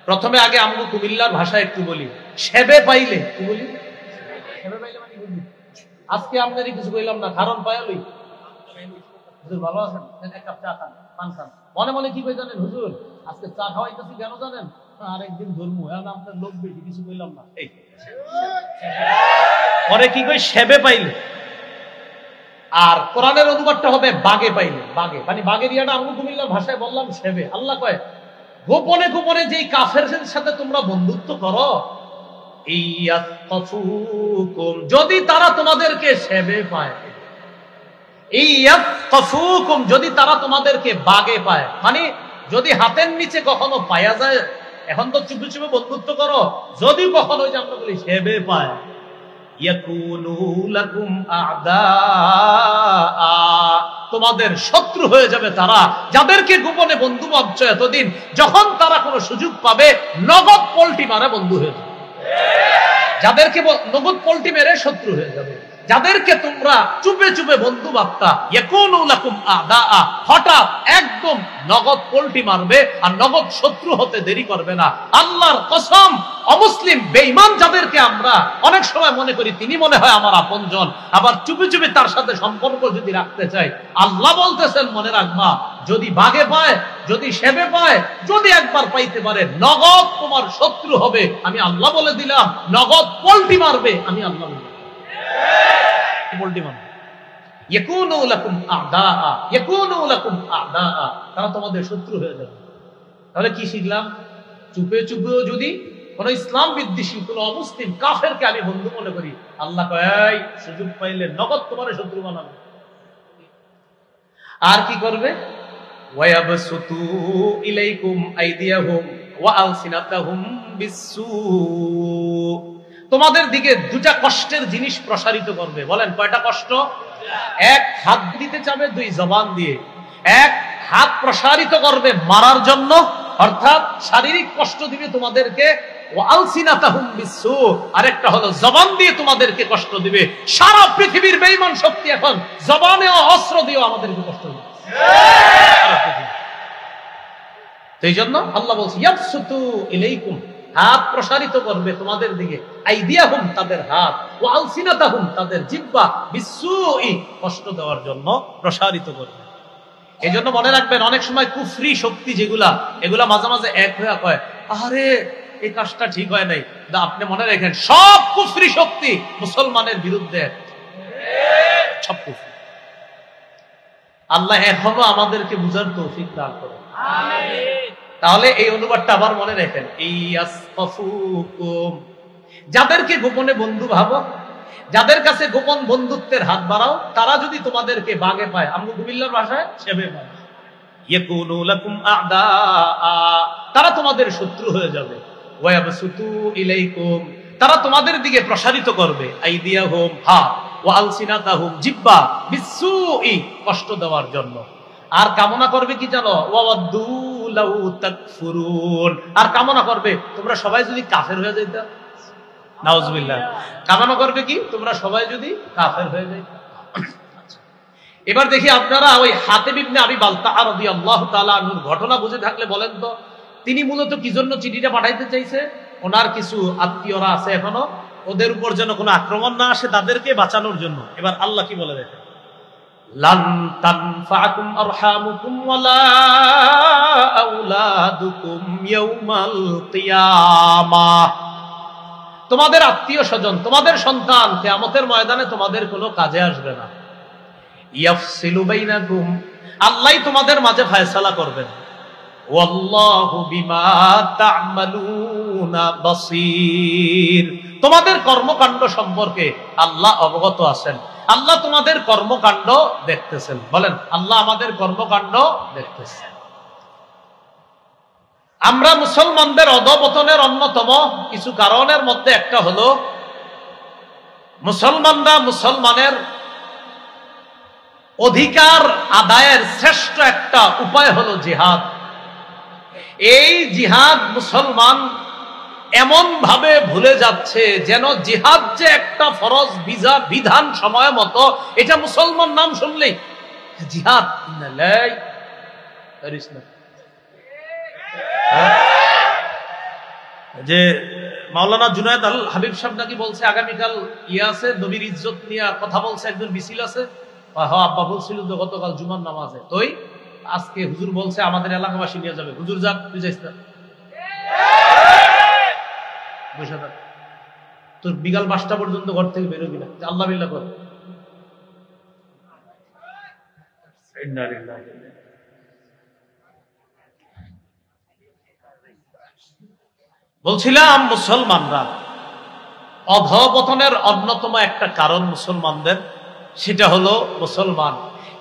প্রথমে আগে আমরা কুমিল্লার ভাষা একটু বলি, সেবে পাইলে কি বলি? সেবে পাইলে মানে বুঝলি আজকে আপনারই কিছু কইলাম না, কারণ পায়ালই হুজুর ভালো আছেন, এক কাপ চা খান, পান খান। মনে মনে কি কই জানেন? হুজুর আজকে চা খাওয়াইতেছি কেন জানেন? আরেকদিন ধর্ম, এখন আপনার লোক বেশি, কিছু কইলাম না। এই পরে কি কই? সেবে পাইলে। আর কোরআনের অনুবাদটা হবে বাগে পাইলে। বাগে মানে বাগের ইয়াটা আমি কুমিল্লার ভাষায় বললাম সেবে। আল্লাহ কয় গোপনে গোপনে যেই কাফেরদের সাথে তোমরা বন্ধুত্ব করো, ইয়াতকাফুকুম, যদি তারা তোমাদেরকে সেবে পায়, ইয়াতকাফুকুম, যদি তারা তোমাদেরকে বাগে পায়, মানে যদি হাতের নিচে কখনো পায়া যায়, এখন তো চুপে চুপে বন্ধুত্ব করো, যদি কখনো ওই যে আমরা বলি সেবে পায়, ইয়াকুনু লাকুম আ'দা, তোমাদের শত্রু হয়ে যাবে তারা, যাদেরকে গোপনে বন্ধু ভাবছ এতদিন, যখন তারা কোনো সুযোগ পাবে নগদ পল্টি মারা বন্ধু হয়ে যাবে। যাদেরকে নগদ পল্টি মেরে শত্রু হয়ে যাবে, যাদেরকে তোমরা চুপে চুপে বন্ধু ভাবতা, ইয়াকুনু লাকুম আ'দা, হঠাৎ একদম নগদ পল্টি মারবে আর নগদ শত্রু হতে দেরি করবে না। আল্লাহর কসম, অমুসলিম বেঈমান যাদেরকে আমরা অনেক সময় মনে করি তিনি মনে হয় আমার আপনজন, আবার চুপি চুপি তার সাথে সম্পর্ক যদি রাখতে চাই, আল্লাহ বলতেছেন মনে রাখবা যদি বাগে পায়, যদি সেবে পায়, যদি একবার পাইতে পারে, নগদ তোমার শত্রু হবে আমি আল্লাহ বলে দিলাম, নগদ পল্টি মারবে আমি আল্লাহ বলে দিলাম। পল্টি মারবে। ইয়াকুনু লাকুম আ'দাআ, ইয়াকুনু লাকুম আ'দাআ, তারা তোমাদের শত্রু হয়ে যাবে। তাহলে কি শিখলাম? চুপে চুপেও যদি কোন ইসলাম বিদ্বেষী কোন অমুসলিম কাফেরকে আমি বন্ধু মনে করি, আল্লাহ কয় সুযোগ পাইলে নগদ তোমার শত্রু বানাবে। আর কি করবে? ওয়ায়াবসুতু ইলাইকুম আইদিয়াহুম ওয়া আলসিনাতাহুম বিসসু, তোমাদের দিকে দুটা কষ্টের জিনিস প্রসারিত করবে। বলেন কয়টা কষ্ট? এক, হাত দিতে চাবে দুই জবান দিয়ে। এক, হাত প্রসারিত করবে মারার জন্য, অর্থাৎ শারীরিক কষ্ট দিবে তোমাদেরকে। ওয়ালসিনাতাহুম বিসসু, আরেকটা হলো জবান দিয়ে তোমাদেরকে কষ্ট দিবে। সারা পৃথিবীর বেঈমান শক্তি এখন জবানে ও অস্ত্র দিয়ে আমাদেরকে কষ্ট দিবে। এই জন্য আল্লাহ বলছে ইয়াবসুতু ইলাইকুম, হাত প্রসারিত করবে তোমাদের দিকে, আইদিয়াহুম তাদের হাত, ওয়া আলসিনাতাহুম তাদের জিহ্বা, বিসসুই কষ্ট দেওয়ার জন্য প্রসারিত করবে। এই জন্য মনে রাখবেন, অনেক সময় কুফরি শক্তি যেগুলা, এগুলা মাঝে মাঝে এক হয়ে কয় আরে এই কাজটা ঠিক হয় নাই। আপনি মনে রাখেন সব কুফরি শক্তি মুসলমানের বিরুদ্ধে, সব কুফরি। আল্লাহ এখনো আমাদেরকে বুঝার তৌফিক দান করেন। তাহলে এই অনুবাদটা আবার মনে রাখেন, যাদেরকে গোপনে বন্ধু ভাবো, যাদের কাছে গোপন বন্ধুত্বের হাত বাড়াও, তারা যদি তোমাদেরকে বাগে পায়, আমগো কুমিল্লার ভাষায় সেবে পায়, ইয়াকুনু লাকুম আ'দাআ, তারা তোমাদের শত্রু হয়ে যাবে। ওয়ায়াবসুতু ইলাইকুম, তারা তোমাদের দিকে প্রসারিত করবে, আইদিয়াহুম হাত, ওয়া আলসিনাতাহুম জিহ্বা, বিসসুই কষ্ট দেওয়ার জন্য। আর কামনা করবে কি জানো? ওয়াওয়াদ্দু লাউ তাকফুরুন, আর কামনা করবে তোমরা সবাই যদি কাফের হয়ে যাইতা। নাউজুবিল্লাহ। কামনা করবে কি? তোমরা সবাই যদি কাফের হয়ে যাইতা। এবার দেখি আপনারা ওই হাতিব ইবনে আবি বালতাআ রাদিয়াল্লাহু তাআলা আনহুর ঘটনা বুঝে থাকলে বলেন তো, তিনি মূলত কি জন্য চিঠিটা পাঠাইতে চাইছে? ওনার কিছু আত্মীয়রা আছে এখনো, ওদের উপর যেন কোনো আক্রমণ না আসে, তাদেরকে বাঁচানোর জন্য। এবার আল্লাহ কি বলে দেখেন, লান তানফাকুম আরহামুকুম ওয়ালা আওলাদুকুম ইয়াউমাল কিয়ামাহ, তোমাদের আত্মীয় স্বজন, তোমাদের সন্তান কিয়ামতের ময়দানে তোমাদের কোনো কাজে আসবে না। ইয়াফসিলু বাইনাকুম, আল্লাহই তোমাদের মাঝে ফয়সালা করবেন। ওয়াল্লাহু বিমা তা'মালুনা বাসীর, তোমাদের কর্মকাণ্ড সম্পর্কে আল্লাহ অবগত আছেন। আল্লাহ তোমাদের কর্মকাণ্ড দেখতেছেন। বলেন আল্লাহ আমাদের কর্মকাণ্ড দেখতেছেন। আমরা মুসলমানদের অধঃপতনের অন্যতম কিছু কারণের মধ্যে একটা হলো, মুসলমানরা মুসলমানের অধিকার আদায়ের শ্রেষ্ঠ একটা উপায় হলো জিহাদ। এই জিহাদ মুসলমান এমন ভাবে ভুলে যাচ্ছে যেন জিহাদ যে একটা ফরজ বিধান সময় মতো, এটা মুসলমান নাম শুনলেই জিহাদ। যে মাওলানা জুনায়েদ আল হাবিব সাহেব নাকি বলছে আগামীকাল আছে নবীর ইজ্জত নিয়ে কথা বলছে, একজন মিছিল আছে। আব্বা বলছিল তো গতকাল জুমার নামাজে, তোই আজকে হুজুর বলছে আমাদের এলাকাবাসী নিয়ে যাবে। হুজুর যাক, তুই যাইস না, বসে থাক, তোর বিকাল 5টা পর্যন্ত ঘর থেকে বেরোবি না, আল্লাহ বিল্লাহ কর। বলছিলাম মুসলমানরা অধঃপতনের অন্যতম একটা কারণ মুসলমানদের, সেটা হলো মুসলমান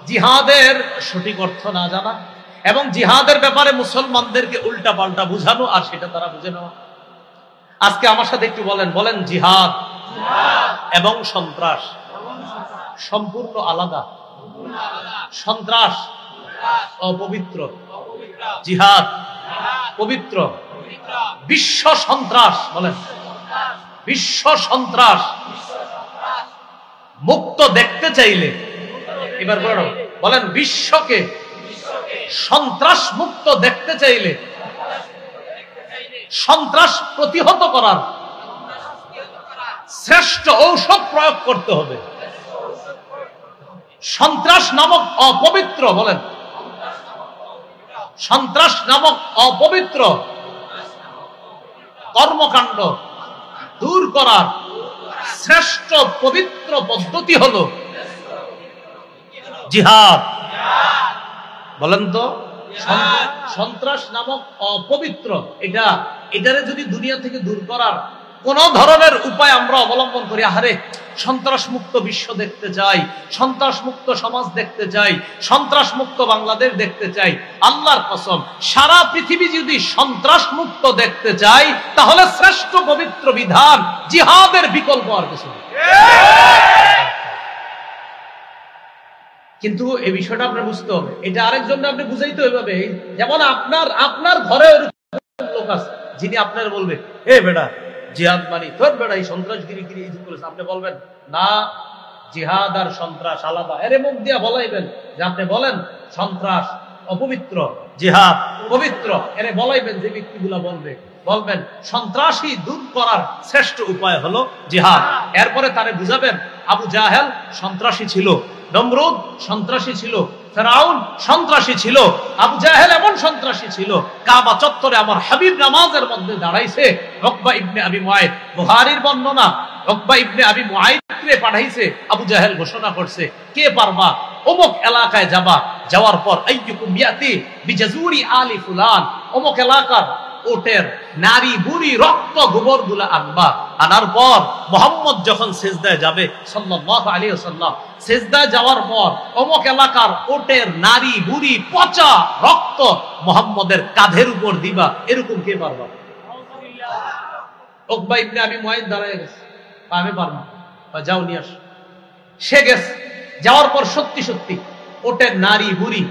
জিহাদের সঠিক অর্থ না জানা এবং জিহাদের ব্যাপারে মুসলমানদেরকে উল্টা পাল্টা বুঝানো, আর সেটা তারা বুঝে নেওয়া। আজকে আমার সাথে একটু বলেন, বলেন জিহাদ এবং সন্ত্রাস সম্পূর্ণ আলাদা। সন্ত্রাস অপবিত্র, জিহাদ পবিত্র। বিশ্ব সন্ত্রাস, বলেন বিশ্ব সন্ত্রাস মুক্ত দেখতে চাইলে, এবার বলেন বিশ্বকে সন্ত্রাস মুক্ত দেখতে চাইলে সন্ত্রাস প্রতিহত করার শ্রেষ্ঠ ঔষধ প্রয়োগ করতে হবে। সন্ত্রাস নামক অপবিত্র, বলেন সন্ত্রাস নামক অপবিত্র কর্মকাণ্ড দূর করার শ্রেষ্ঠ পবিত্র পদ্ধতি হলো জিহাদ। বলেন তো, সন্ত্রাস নামক অপবিত্র এটারে যদি দুনিয়া থেকে দূর করার কোন ধরনের উপায় আমরা অবলম্বন করি, আহারে সন্ত্রাস মুক্ত বিশ্ব দেখতে চাই, সন্ত্রাস মুক্ত সমাজ দেখতে চাই, সন্ত্রাস মুক্ত বাংলাদেশ দেখতে চাই, আল্লাহর কসম সারা পৃথিবী যদি সন্ত্রাস মুক্ত দেখতে চাই তাহলে শ্রেষ্ঠ পবিত্র বিধান জিহাদের বিকল্প আর কিছু নেই। কিন্তু এই বিষয়টা আপনার বুঝতে হবে, এটা আরেকজনকে আপনি বুঝাইতে হবে। যেমন আপনার ঘরে লোক আছে যিনি আপনার বলবে, এ বেটা জিহাদ মানি, তোর বেটা এই সন্ত্রাসগিরি করেছে, আপনি বলবেন না জিহাদ আর সন্ত্রাস আলাদা। এর মুখ দিয়া বলাইবেন যে আপনি বলেন সন্ত্রাস অপবিত্র, জিহাদ পবিত্র। এর বলাইবেন যে ব্যক্তিগুলা বলবেন সন্ত্রাসী দূর করার শ্রেষ্ঠ উপায় হলো জিহাদ। এরপরে তারে বুঝাবেন আবু জাহেল সন্ত্রাসী ছিল, নমরুদ সন্ত্রাসী ছিল, ফেরাউন সন্ত্রাসী ছিল, আবু জাহেল এমন সন্ত্রাসী ছিল। কাবা চত্বরে আমার হাবিব নামাজের মধ্যে দাঁড়াইছে, উকবা ইবনে আবি মুআইদ, বুখারীর বর্ণনা, উকবা ইবনে আবি মুআইদকে পাঠাইছে, আবু জাহেল ঘোষণা করছে, কে পারবা অমুক এলাকায় যাওয়ার পর আইয়ুকুম ইয়াতি বিজাজুরি আলি ফুলান, অমুক এলাকার ওটের নারী বুড়ি রক্ত গোবর গুলা আনবা। আনার পর মুহাম্মদ যখন সিজদায় যাবে সাল্লাল্লাহু আলাইহি ওয়াসাল্লাম, সিজদায় যাওয়ার পর অমুক এলাকার ওটের নারী বুড়ি পচা রক্ত মুহাম্মদের কাঁধের উপর দিবা। এরকম কে পারবা? উকবা ইবনে আবি মুআইদ দাঁড়ায় গেছে, আমি পারবো না, যাও নিয়ে আস। সে গেছে, যাওয়ার পর সত্যি ওটের নারী বুড়ি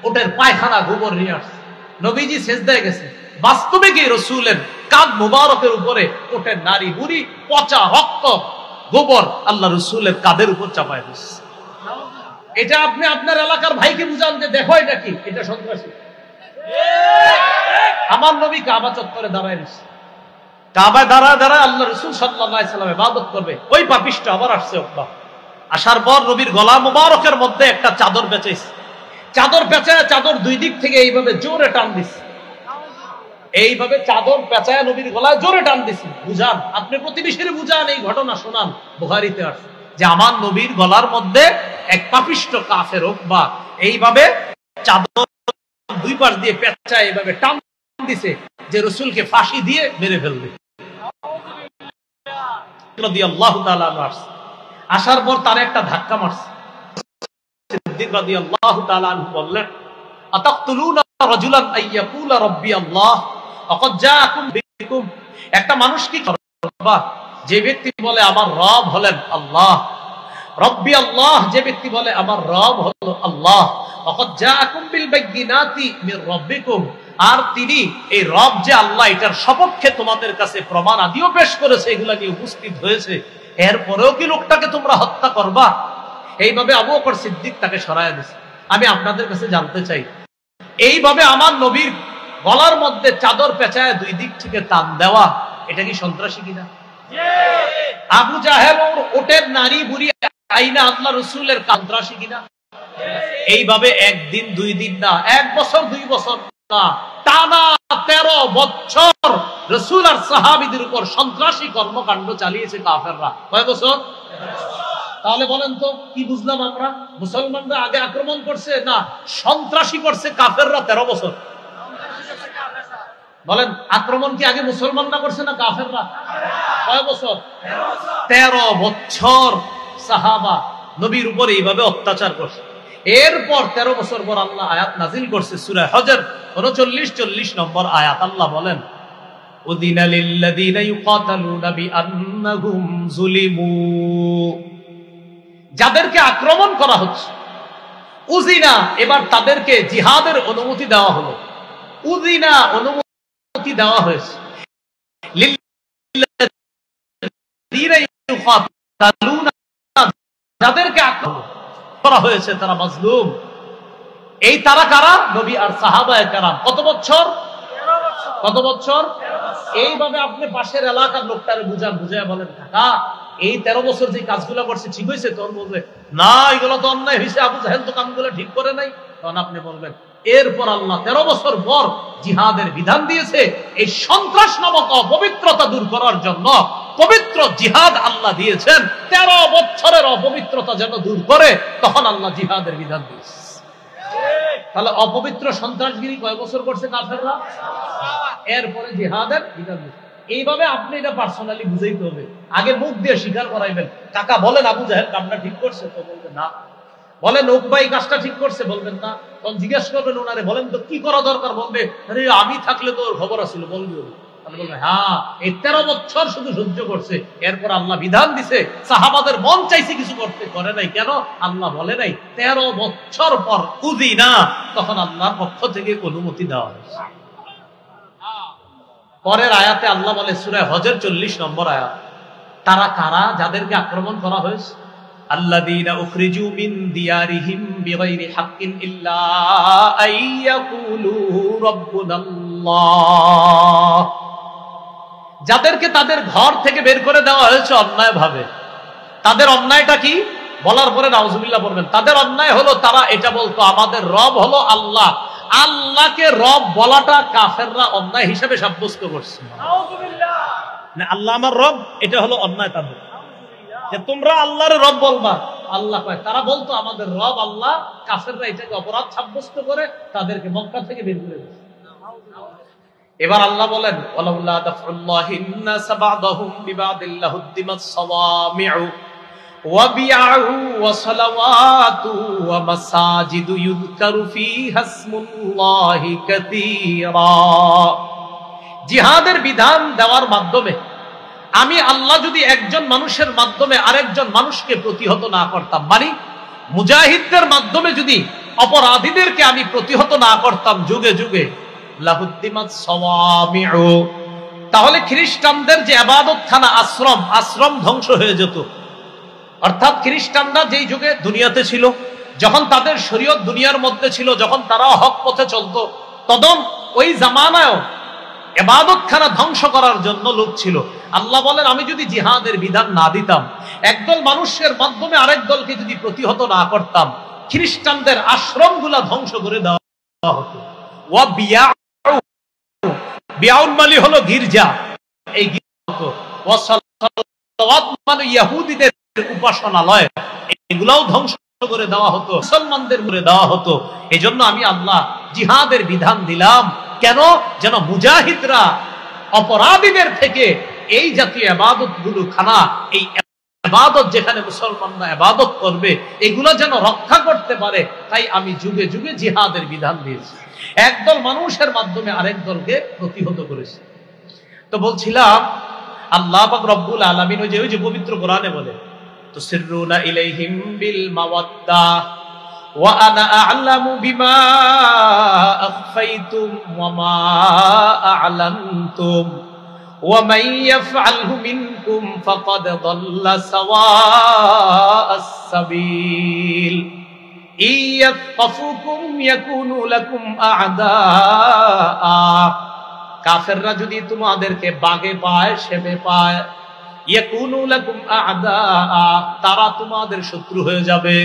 ওটের পায়খানা গোবর নিয়ে আসছে। নবীজি সিজদায় গেছে, বাস্তবে কি রসুলের কাঁধ মুবারকের উপরে ওঠে নারী বুড়ি পচা রক্ত গোবর আল্লাহ রসুলের কাঁধের উপর চাপায় দিচ্ছে। এটা আপনি আপনার এলাকার ভাইকে বুঝান যে দেখো এটা কি, এটা সন্ত্রাসী। আমার নবী কাবা চত্বরে দাঁড়ায় দিচ্ছে, কাবায় দাঁড়ায় আল্লাহ রসুল সাল্লাল্লাহু আলাইহি সাল্লাম ইবাদত করবে। ওই পাপিষ্ঠ আবার আসছে উকবা, আসার পর নবীর গলা মুবারকের মধ্যে একটা চাদর পেঁচাইছে, চাদর দুই দিক থেকে এইভাবে জোরে টান দিচ্ছে, এইভাবে চাদর পেঁচায় নবীর গলায় জোরে টান দিছি। বুঝান, আপনি প্রতিবেশীর বুঝান, এই ঘটনা শোনান। বুখারীতে আসছে যে আমার নবীর গলার মধ্যে এক পাপিষ্ঠ কাফের উকবা এইভাবে চাদর দুই পাশ দিয়ে পেঁচায় এইভাবে টান দিছে যে রাসূলকে ফাঁসি দিয়ে মেরে ফেলবে। রাদিয়াল্লাহু তাআলা আনহু আসার পর তার একটা ধাক্কা মারছে। সিদ্দিক রাদিয়াল্লাহু তাআলা আনহু বললেন, আতাকতুলুনা রাজুলান আইয়াকুলা রাব্বি আল্লাহ ওয়াকাদ জাআকুম বিকুম। একটা মানুষ কি করবা যে ব্যক্তি বলে আমার রব হলেন আল্লাহ, রব্বি আল্লাহ, যে ব্যক্তি বলে আমার রব হলো আল্লাহ, ওয়াকাদ জাআকুম বিল বাইয়িনাতি মির রাব্বিকুম, আর তিনি এই রব যে আল্লাহ এটার সপক্ষে তোমাদের কাছে প্রমাণ আদিও পেশ করেছে, এগুলা নিয়ে উপস্থিত হয়েছে, এরপরেও কি লোকটাকে তোমরা হত্যা করবা? এইভাবে আবু বকর সিদ্দিক তাকে সরায়া দিয়েছে। আমি আপনাদের কাছে জানতে চাই, এইভাবে আমার নবীর গলার মধ্যে চাদর পেঁচায় দুই দিক থেকে টান দেওয়া, এটা কি সন্ত্রাসী কিনা? আবু জাহেল ওটের নারী বুড়ি আইনা আল্লাহ রসুলের সন্ত্রাসী কিনা? এইভাবে একদিন দুই দিন না, 1 বছর 2 বছর না, টানা 13 বছর রসুল আর সাহাবীদের উপর সন্ত্রাসী কর্মকাণ্ড চালিয়েছে কাফেররা। কয় বছর? তাহলে বলেন তো কি বুঝলাম আমরা? মুসলমানরা আগে আক্রমণ করছে না সন্ত্রাসী করছে কাফেররা 13 বছর? বলেন, আক্রমণ কি আগে মুসলমানরা করছে না কাফেররা? কয় বছর? 13 বছর সাহাবা নবীর উপর এইভাবে অত্যাচার করছে। এরপর 13 বছর পর আল্লাহ আয়াত নাজিল করছে সূরা হজর 39-40 নম্বর আয়াত। আল্লাহ বলেন, উযিনা লিল্লাযীনা ইউকাতালুনা বিআন্নাহুম যুলিমু, যাদেরকে আক্রমণ করা হচ্ছে, উযিনা, এবার তাদেরকে জিহাদের অনুমতি দেওয়া হলো। উযিনা, অনুমতি দেওয়া হয়েছে। লিল্লাযীনা ইউকাতালুনা, যাদেরকে আক্রমণ করা হয়েছে তারা মাজলুম। এই তারা কারা? নবী আর সাহাবায়ে কেরাম। কত বছর? কত বছর? এইভাবে আপনি পাশের এলাকার লোকটারে বুঝায় বলেন, কাকা এই 13 বছর যে কাজগুলো করছে ঠিক হয়েছে? তখন বলবে না, এগুলো তো অন্যায় হয়েছে, আবু জাহেল তো কামগুলো ঠিক করে নাই। তখন আপনি বলবেন এরপর আল্লাহ 13 বছর পর জিহাদের বিধান দিয়েছে। এই সন্ত্রাস নামক অপবিত্রতা দূর করার জন্য পবিত্র জিহাদ আল্লাহ দিয়েছেন। 13 বছরের অপবিত্রতা যেন দূর করে, তখন আল্লাহ জিহাদের বিধান দিয়েছে। তাহলে অপবিত্র সন্ত্রাসগিরি কয় বছর করছে কাফেররা? এরপরে জিহাদের বিধান দিয়েছে। এইভাবে আপনি এটা পার্সোনালি বুঝাইতে হবে। আগে মুখ দিয়ে স্বীকার করাইবেন, কাকা বলেন আবু জাহেল কামটা ঠিক করছে, তো বলবেন না। বলেন উকবাই কাজটা ঠিক করছে, বলবেন না। তখন জিজ্ঞেস করবেন ওনারে, বলেন তো কি করা দরকার, বলবে আরে আমি থাকলে তো ওর খবর আছিল, বলবে। বলবে হ্যাঁ, এই 13 বছর শুধু সহ্য করছে, এরপর আল্লাহ বিধান দিছে। সাহাবাদের মন চাইছে কিছু করতে, করে নাই কেন? আল্লাহ বলে নাই। 13 বছর পর উদি না, তখন আল্লাহর পক্ষ থেকে অনুমতি দেওয়া হয়েছে। পরের আয়াতে আল্লাহ বলে, সূরা হজের 40 নম্বর আয়াত, তারা কারা যাদেরকে আক্রমণ করা হয়েছে? আল্লাযীনা উখরিজু মিন দিয়ারিহিম বিগাইরি হাক্কিন ইল্লা আইয়াকুলু রাব্বুনাল্লাহ। যাদেরকে তাদের ঘর থেকে বের করে দেওয়া হয়েছে অন্যায় ভাবে। তাদের অন্যায়টা কি? বলার পরে নাউজুবিল্লাহ বলবেন। তাদের অন্যায় হলো তারা এটা বলতো আমাদের রব হলো আল্লাহ। আল্লাহকে রব বলাটা কাফেররা অন্যায় হিসেবে সাব্যস্ত করছে। নাউজুবিল্লাহ, না আল্লাহ আমার রব, এটা হলো অন্যায় তাদের। যে তোমরা আল্লাহর রব বলবা, আল্লাহ কয় তারা বলতো আমাদের রব আল্লাহ। কাফেররা এটাকে অপরাধ সাব্যস্ত করে তাদেরকে মক্কা থেকে বের করে দিয়েছে। এবার আল্লাহ বলেন, ওয়ালাউলা দাফউল্লাহিন নাস বা'দাহুম বিবা'দিল লাহুদ্দিমাস সাওয়ামি'ু ওয়া বি'উ ওয়া সালাওয়াতু ওয়া মাসাজিদু ইউযকারু ফীহা ইসমুল্লাহি কাসীরা। জিহাদের বিধান দেওয়ার মাধ্যমে আমি আল্লাহ যদি একজন মানুষের মাধ্যমে আরেকজন মানুষকে প্রতিহত না করতাম, মানে মুজাহিদদের মাধ্যমে যদি অপরাধীদেরকে আমি প্রতিহত না করতাম যুগে যুগে, লাহুদ্দিমাত সাওয়ামি'ু, তাহলে খ্রিস্টানদের যে ইবাদতখানা আশ্রম ধ্বংস হয়ে যেত। অর্থাৎ খ্রিস্টানরা যেই যুগে দুনিয়াতে ছিল, যখন তাদের শরীয়ত দুনিয়ার মধ্যে ছিল, যখন তারা হক পথে চলতো, তখন ওই জামানায় ইবাদতখানা ধ্বংস করার জন্য লোক ছিল। আল্লাহ বলেন আমি যদি জিহাদের বিধান না দিতাম, একদল মানুষের মাধ্যমে আরেক দলকে যদি প্রতিহত না করতাম, খ্রিস্টানদের আশ্রমগুলা ধ্বংস করে দেওয়া হতো। ওয়া বিয়াউন মানে হলো গির্জা, এই ওয়া সালাওয়াত মানে ইহুদিদের উপাসনালয়, এগুলাও ধ্বংস করে দেওয়া হতো, মুসলমানদের করে দেওয়া হতো। এজন্য আমি আল্লাহ জিহাদের বিধান দিলাম। কেন? যেন মুজাহিদরা অপরাধীদের থেকে এই জাতীয় ইবাদত গুলো খানা, এই ইবাদত যেখানে মুসলমানরা ইবাদত করবে, এগুলো যেন রক্ষা করতে পারে। তাই আমি যুগে যুগে জিহাদের বিধান দিয়েছি। একদল মানুষের মাধ্যমে আরেক দলকে প্রতিহত করেছে। তো বলছিলাম আল্লাহ পাক রব্বুল আলামিন ওই যে পবিত্র কোরআনে বলে, তুসিরুনা ইলাইহিম বিল মাওয়াদ্দা ওয়া আনা আ'লামু বিমা আখফাইতুম ওয়া মা আ'লানতুম ওয়া মান ইয়াফআলহু মিনকুম ফাকাদ দাল্লা সাওয়াআস সাবিল ইয়াফকুকুম ইয়াকুনু লাকুম আ'দাআ। কাফেররা যদি তোমাদেরকে বাগে পায়, শেবে পায়, ইয়াকুনু লাকুম আ'দাআ, তারা তোমাদের শত্রু হয়ে যাবে।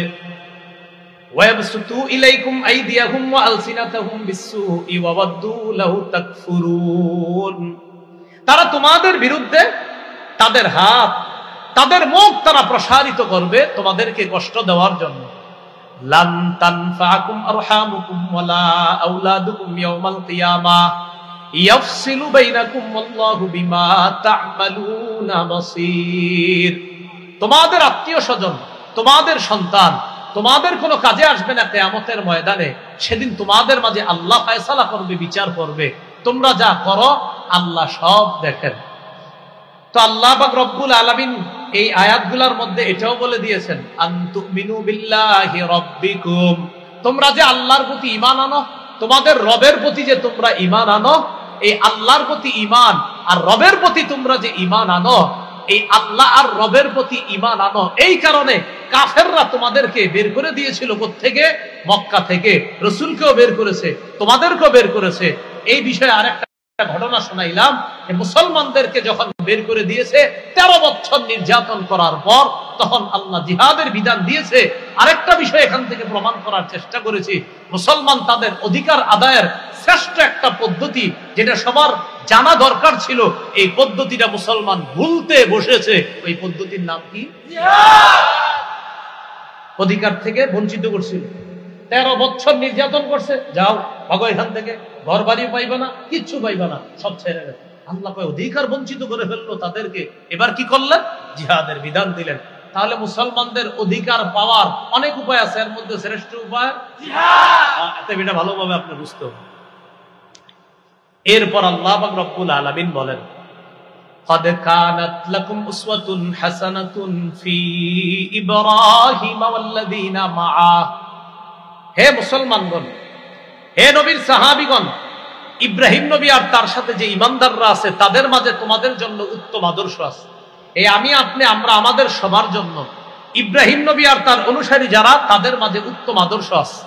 ওয়াবসুতু ইলাইকুম আইদিয়াহুম ওয়া আলসিনাতাহুম বিসসুই ওয়া ওয়াদ্দু লাহু তাকফুরুন, তারা তোমাদের বিরুদ্ধে তাদের হাত, তাদের মুখ তারা প্রসারিত করবে তোমাদেরকে কষ্ট দেওয়ার জন্য। লান তানফাকুম আরহামুকুম ওয়ালা আওলাদুকুম ইয়াউমাল কিয়ামাহ ইয়াফসিলু বাইনাকুম ওয়াল্লাহু বিমা তা'মালুনা বাসীর। তোমাদের আত্মীয়-স্বজন, তোমাদের সন্তান তোমাদের কোনো কাজে আসবে না কিয়ামতের ময়দানে। সেদিন তোমাদের মাঝে আল্লাহ ফয়সালা করবে, বিচার করবে। তোমরা যা করো আল্লাহ সব দেখেন। তো আল্লাহ পাক রব্বুল আলামিন এই আয়াতগুলোর মধ্যে এটাও বলে দিয়েছেন, আনতুমিনু বিল্লাহি রাব্বিকুম, তোমরা যে আল্লাহর প্রতি ঈমান আনো, তোমাদের রবের প্রতি যে তোমরা ঈমান আনো, এই আল্লাহর প্রতি ঈমান আর রবের প্রতি তোমরা যে ঈমান আনো, এই আল্লাহ আর রবের প্রতি ঈমান আনো। এই কারণে কাফেররা তোমাদেরকে বের করে দিয়েছিল কোত্থেকে? মক্কা থেকে। রাসূলকেও বের করেছে, তোমাদেরকেও বের করেছে। এই বিষয়ে আরেকটা ঘটনা শোনাইলাম, মুসলমানদেরকে যখন বের করে দিয়েছে 13 বছর নির্যাতন করার পর তখন আল্লাহ জিহাদের বিধান দিয়েছে। আরেকটা বিষয় এখান থেকে প্রমাণ করার চেষ্টা করেছি, মুসলমান তাদের অধিকার আদায়ের শ্রেষ্ঠ একটা পদ্ধতি যেটা সবার জানা দরকার ছিল, এই পদ্ধতিটা মুসলমান ভুলতে বসেছে। ওই পদ্ধতির নাম কি? অধিকার থেকে বঞ্চিত করছিল, 13 বছর নির্যাতন করছে, যাও ভাগো এখান থেকে, ঘর বাড়ি পাইবে না, কিচ্ছু পাইবে না, সব ছেড়ে গেছে। আল্লাহ কয় অধিকার বঞ্চিত করে ফেললো তাদেরকে, এবার কি করলেন? জিহাদের বিধান দিলেন। তাহলে মুসলমানদের অধিকার পাওয়ার অনেক উপায় আছে, এর মধ্যে শ্রেষ্ঠ উপায় জিহাদ। এটা ভালোভাবে আপনি বুঝতে হবে। এরপর আল্লাহ পাক রব্বুল আলামিন বলেন, قد كانت لكم أسوة حسنة في إبراهيم والذين معه। হে মুসলমানগণ, হে নবীর সাহাবীগণ, ইব্রাহিম নবী আর তার সাথে যে ঈমানদাররা আছে তাদের মাঝে তোমাদের জন্য উত্তম আদর্শ আছে। এই আমি আপনি আমরা আমাদের সবার জন্য ইব্রাহিম নবী আর তার অনুসারী যারা তাদের মাঝে উত্তম আদর্শ আছে।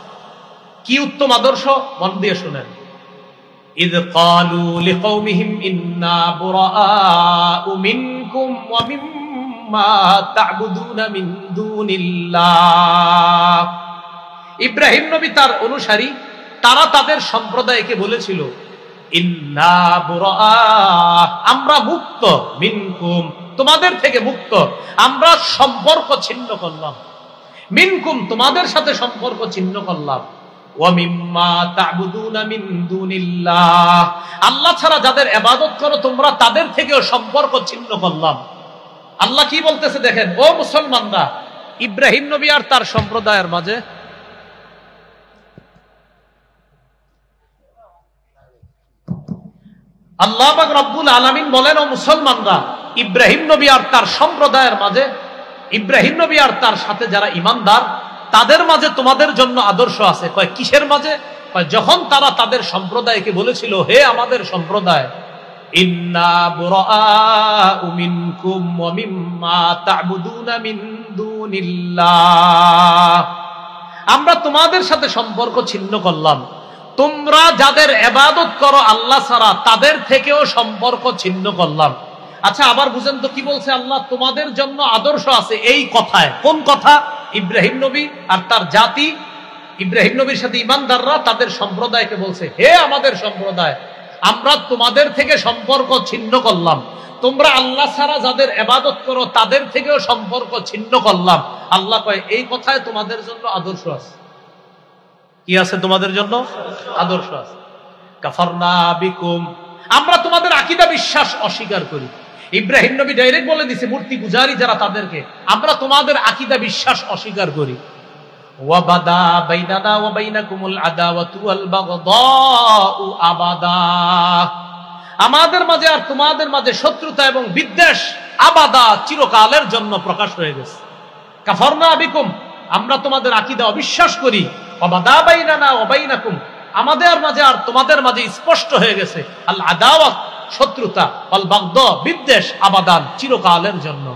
কি উত্তম আদর্শ? মন দিয়ে শুনেন। إذ قالوا لقومهم إنا براء منكم ومما تعبدون من دون الله। ইব্রাহিম নবী তার অনুসারী তারা তাদের সম্প্রদায়কে বলেছিল, ইন্না বুরাআ, আমরা মুক্ত, মিনকুম, তোমাদের থেকে মুক্ত, আমরা সম্পর্ক ছিন্ন করলাম, মিনকুম, তোমাদের সাথে সম্পর্ক ছিন্ন করলাম, ওয়া মিম্মা তা'বুদুনা মিন দুনিল্লাহ, আল্লাহ ছাড়া যাদের ইবাদত করো তোমরা তাদের থেকেও সম্পর্ক ছিন্ন করলাম। আল্লাহ কি বলতেছে দেখেন, ও মুসলমানরা, ইব্রাহিম নবী আর তার সম্প্রদায়ের মাঝে আল্লাহ পাক রব্বুল আলামিন বলেন, ও মুসলমানরা, ইব্রাহিম নবী আর তার সম্প্রদায়ের মাঝে, ইব্রাহিম নবী আর তার সাথে যারা ঈমানদার তাদের মাঝে তোমাদের জন্য আদর্শ আছে। কয় কিসের মাঝে? কয় যখন তারা তাদের সম্প্রদায়কে বলেছিল, হে আমাদের সম্প্রদায়, ইন্না বুরাআউ মিনকুম ওয়া মিম্মা তা'বুদুনা মিন দুনিল্লাহ, আমরা তোমাদের সাথে সম্পর্ক ছিন্ন করলাম, তোমরা যাদের ইবাদত করো আল্লাহ ছাড়া তাদের থেকেও সম্পর্ক ছিন্ন করলাম। আচ্ছা, আবার বুঝেন তো কি বলছে আল্লাহ, তোমাদের জন্য আদর্শ আছে। এই কথায় কোন কথা? ইব্রাহিম নবী আর তার জাতি, ইব্রাহিম নবীর সাথে ঈমানদাররা তাদের সম্প্রদায়কে বলছে, হে আমাদের সম্প্রদায়, আমরা তোমাদের থেকে সম্পর্ক ছিন্ন করলাম, তোমরা আল্লাহ ছাড়া যাদের ইবাদত করো তাদের থেকেও সম্পর্ক ছিন্ন করলাম। আল্লাহ কয় এই কথায় তোমাদের জন্য আদর্শ আছে। কি আছে তোমাদের জন্য? আদর্শ আছে। কাফারনা বিকুম, আমরা তোমাদের আকীদা বিশ্বাস অস্বীকার করি। ইব্রাহিম নবী ডাইরেক্ট বলে দিছে মূর্তি পূজারী যারা তাদেরকে, আমরা তোমাদের আকীদা বিশ্বাস অস্বীকার করি। ওয়া বাদা বাইনানা ওয়া বাইনাকুমুল আদাওয়াতু ওয়াল বাগদাউ আবাদা, আমাদের মাঝে আর তোমাদের মাঝে শত্রুতা এবং বিদ্বেষ আবাদা, চিরকালের জন্য প্রকাশ হয়ে গেছে। কাফারনা বিকুম, আমরা তোমাদের আকীদা অবিশ্বাস করি। ওয়া বাদা বাইনানা ওয়া বাইনাকুম, আমাদের মাঝে আর তোমাদের মাঝে স্পষ্ট হয়ে গেছে আল আদাওয়াত, শত্রুতা, আল বাগদা, বিদ্বেষ, আবাদান, চিরকালের জন্য।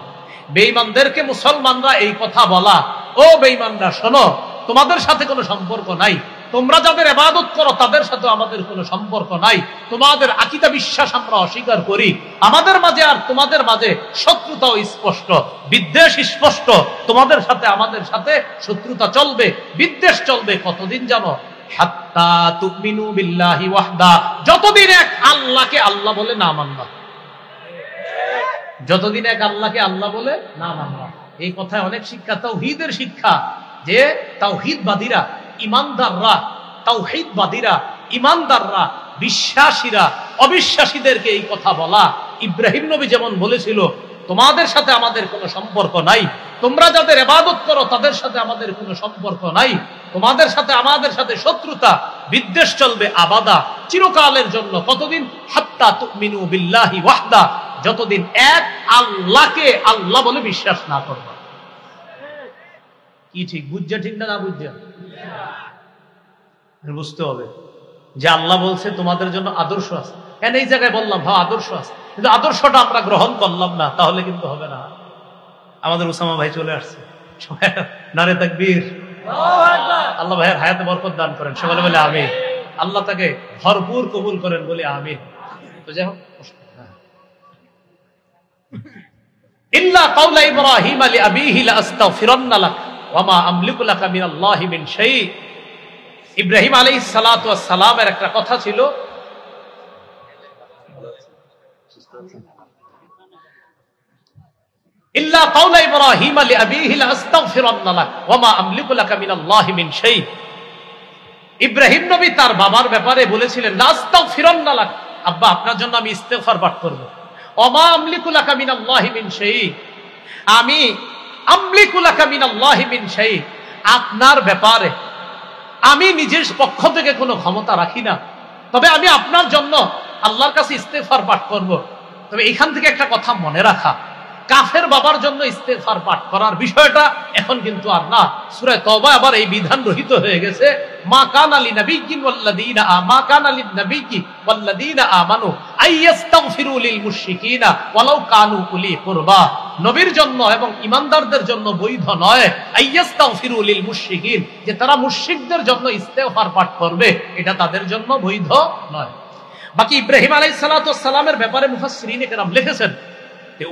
বেঈমানদেরকে মুসলমানরা এই কথা বলা, ও বেঈমানরা শোনো, তোমাদের সাথে কোনো সম্পর্ক নাই, তোমরা যাদের ইবাদত করো তাদের সাথে আমাদের কোনো সম্পর্ক নাই, তোমাদের আকীদা বিশ্বাস আমরা অস্বীকার করি, আমাদের মাঝে আর তোমাদের মাঝে শত্রুতাও স্পষ্ট, বিদ্বেষ স্পষ্ট, তোমাদের সাথে আমাদের সাথে শত্রুতা চলবে, বিদ্বেষ চলবে। কতদিন জানো? হাত্তা তুমিনু বিল্লাহি ওয়াহদা, যতদিন এক আল্লাহকে আল্লাহ বলে না মানবা, যতদিন এক আল্লাহকে আল্লাহ বলে না মানবা। এই কথায় অনেক শিক্ষা, তাওহীদের শিক্ষা, যে তাওহীদবাদীরা, ঈমানদাররা, তাওহীদবাদীরা, ঈমানদাররা, বিশ্বাসীরা অবিশ্বাসীদেরকে এই কথা বলা। ইব্রাহিম নবী যেমন বলেছিল, তোমাদের সাথে আমাদের কোনো সম্পর্ক নাই, তোমরা যাদের ইবাদত করো তাদের সাথে আমাদের কোনো সম্পর্ক নাই, তোমাদের সাথে আমাদের সাথে শত্রুতা, বিদ্বেষ চলবে আবাদা, চিরকালের জন্য। কতদিন? হাত্তা তুমিনু বিল্লাহি ওয়াহদা, যতদিন এক আল্লাহকে আল্লাহ বলে বিশ্বাস না করবে। কি ঠিক বুঝছে? ঠিক না? না বুঝছে? বুঝতে হবে যে আল্লাহ বলছে তোমাদের জন্য আদর্শ আছে। কেন এই জায়গায় বললাম হ্যাঁ আদর্শ আছে, কিন্তু আদর্শটা আমরা গ্রহণ করলাম না, তাহলে কিন্তু হবে না। আমাদের উসামা ভাই চলে আসছে, নারে তাকবীর, আল্লাহ ভাইয়ের হায়াতে বরকত দান করেন, সকলে বলে আমিন। আল্লাহ তাকে ভরপুর কবুল করেন, বলে আমিন। তো যাই হোক, ইল্লা কাওলা ইব্রাহিম লিআবিহি লাআস্তাগফিরান্না লাক ওয়া মা আমলিকু লাকা মিনাল্লাহি মিন শাই। ইব্রাহিম আলাইহিস সালাতু ওয়াস সালামের একটা কথা ছিল, ইল্লা কাওলা ইব্রাহিম লিআবিহি লাআস্তাগফিরান্না লাক ওয়া মা আমলিকু লাকা মিনাল্লাহি মিন শাই। ইব্রাহিম নবী তার বাবার ব্যাপারে বলেছিলেন, লাআস্তাগফিরান্না লাক, আব্বা আপনার জন্য আমি ইস্তেগফার পাঠ করব। ওয়া মা আমলিকু লাকা মিনাল্লাহি মিন শাই, আমি আমলিকু লাকা মিনাল্লাহি মিন শাই, আপনার ব্যাপারে আমি নিজের পক্ষ থেকে কোনো ক্ষমতা রাখি না, তবে আমি আপনার জন্য আল্লাহর কাছে ইস্তেগফার পাঠ করব। তবে এখান থেকে একটা কথা মনে রাখা, কাফের বাবার জন্য ইস্তেগফার পাঠ করার বিষয়টা এখন কিন্তু আর না। সূরা তওবা আবার এই বিধান রহিত হয়ে গেছে, মা কানা লিনাবিয়্যিন ওয়াল্লাযীনা মা কানা লিন-নাবিয়্যি ওয়াল্লাযীনা আমানু আইয়াস্তাগফিরু লিল মুশরিকিনা ওয়ালাউ কানু উলি কুরবা। নবীর জন্য এবং ঈমানদারদের জন্য বৈধ নয় আইয়াস্তাগফিরু লিল মুশরিকিন, যে তারা মুশরিকদের জন্য ইস্তেগফার পাঠ করবে, এটা তাদের জন্য বৈধ নয়। বাকি ইব্রাহিম আলাইহিস সালাতু ওয়াস সালামের ব্যাপারে মুফাসসিরিনে কেরাম লিখেছেন,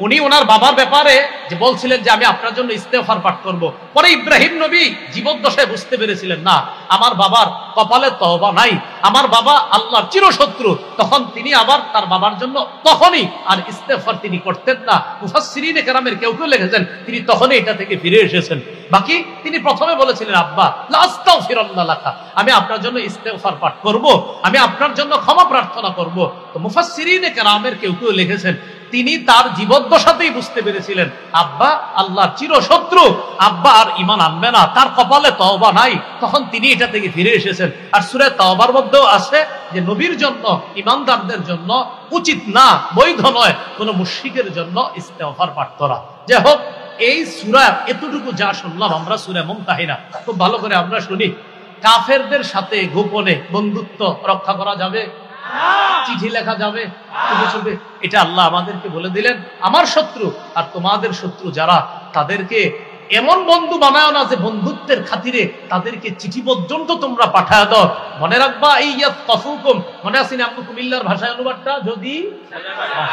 উনি ওনার বাবার ব্যাপারে যে বলছিলেন যে আমি আপনার জন্য ইস্তেগফার পাঠ করব, পরে ইব্রাহিম নবী জীবদ্দশায় বুঝতে পেরেছিলেন না আমার বাবার কপালে তওবা নাই, আমার বাবা আল্লাহর চিরশত্রু, তখন তিনি আবার তার বাবার জন্য তখনই আর ইস্তেগফার তিনি করতেন না। মুফাসসিরিনে কেরামের কেউ কেউ লিখেছেন তিনি তখনই এটা থেকে ফিরে এসেছেন। বাকি তিনি প্রথমে বলেছিলেন, আব্বা লাআস্তাগফিরান্না লাকা, আমি আপনার জন্য ইস্তেগফার পাঠ করব, আমি আপনার জন্য ক্ষমা প্রার্থনা করব। তো মুফাসসিরিনে কেরামের কেউ কেউ লিখেছেন তিনি তার জীবদ্দশাতেই বুঝতে পেরেছিলেন আব্বা আল্লাহর চিরশত্রু, আব্বা আর ঈমান আনবে না, তার কপালে তওবা নাই, তখন তিনি এটা থেকে ফিরে এসেছেন। আর সূরা তওবার মধ্যেও আছে যে নবীর জন্য, ঈমানদারদের জন্য উচিত না, বৈধ নয় কোনো মুশরিকের জন্য ইস্তেগফার পাঠ করা। যাই হোক, এই সূরা এতটুকু যা শুনলাম আমরা সূরা মুমতাহিনা, খুব ভালো করে আমরা শুনি। কাফেরদের সাথে গোপনে বন্ধুত্ব রক্ষা করা যাবে? চিঠি লেখা যাবে? এটা আল্লাহ আমাদেরকে বলে দিলেন, আমার শত্রু আর তোমাদের শত্রু যারা, তাদেরকে এমন বন্ধু বানায় না যে বন্ধুত্বের খাতিরে তাদেরকে চিঠি পর্যন্ত তোমরা পাঠায় দাও। মনে রাখবা, ইয়াত কফুকুম, মনে আছে না আপনি কুমিল্লার ভাষায় অনুবাদটা, যদি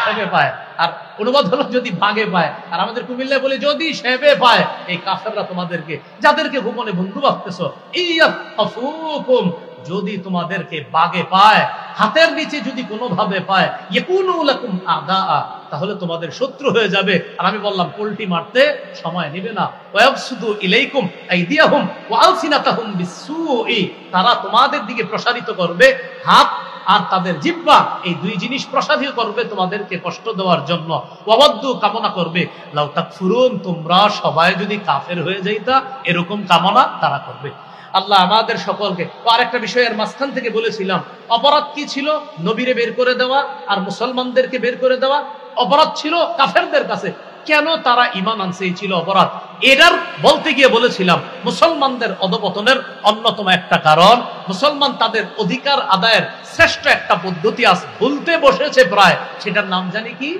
সেবে পায়, আর অনুবাদ হলো যদি ভাগে পায়, আর আমাদের কুমিল্লায় বলে যদি সেবে পায়। এই কাফেররা তোমাদেরকে, যাদেরকে গোপনে বন্ধু ভাবতেছো, ইয়াত কফুকুম, যদি তোমাদেরকে বাগে পায়, হাতের নিচে যদি কোনোভাবে পায়, ইয়াকুনু লাকুম আদা, তাহলে তোমাদের শত্রু হয়ে যাবে। আর আমি বললাম পোল্টি মারতে সময় নেবে না। ওয়াবসুদু ইলাইকুম আইদিয়াহুম ওয়া আলসিনাতাহুম বিসসুই, তারা তোমাদের দিকে প্রসারিত করবে হাত আর তাদের জিহ্বা, এই দুই জিনিস প্রসারিত করবে তোমাদেরকে কষ্ট দেওয়ার জন্য। ওয়াবাদ্দু, কামনা করবে, লাউ তাকফুরুন, তোমরা সবাই যদি কাফের হয়ে যাইতা, এরকম কামনা তারা করবে। আল্লাহ আমাদের সকলকে। আর একটা বিষয়ের মাঝখান থেকে বলেছিলাম, অপরাধ কি ছিল? নবীরে বের করে দেওয়া আর মুসলমানদেরকে বের করে দেওয়া অপরাধ ছিল কাফেরদের কাছে। কেন তারা ঈমান আনছে, এই ছিল অপরাধ। এটার বলতে গিয়ে বলেছিলাম, মুসলমানদের অধপতনের অন্যতম একটা কারণ, মুসলমান তাদের অধিকার আদায়ের শ্রেষ্ঠ একটা পদ্ধতি আজ ভুলতে বসেছে প্রায়, সেটার নাম জানি কি?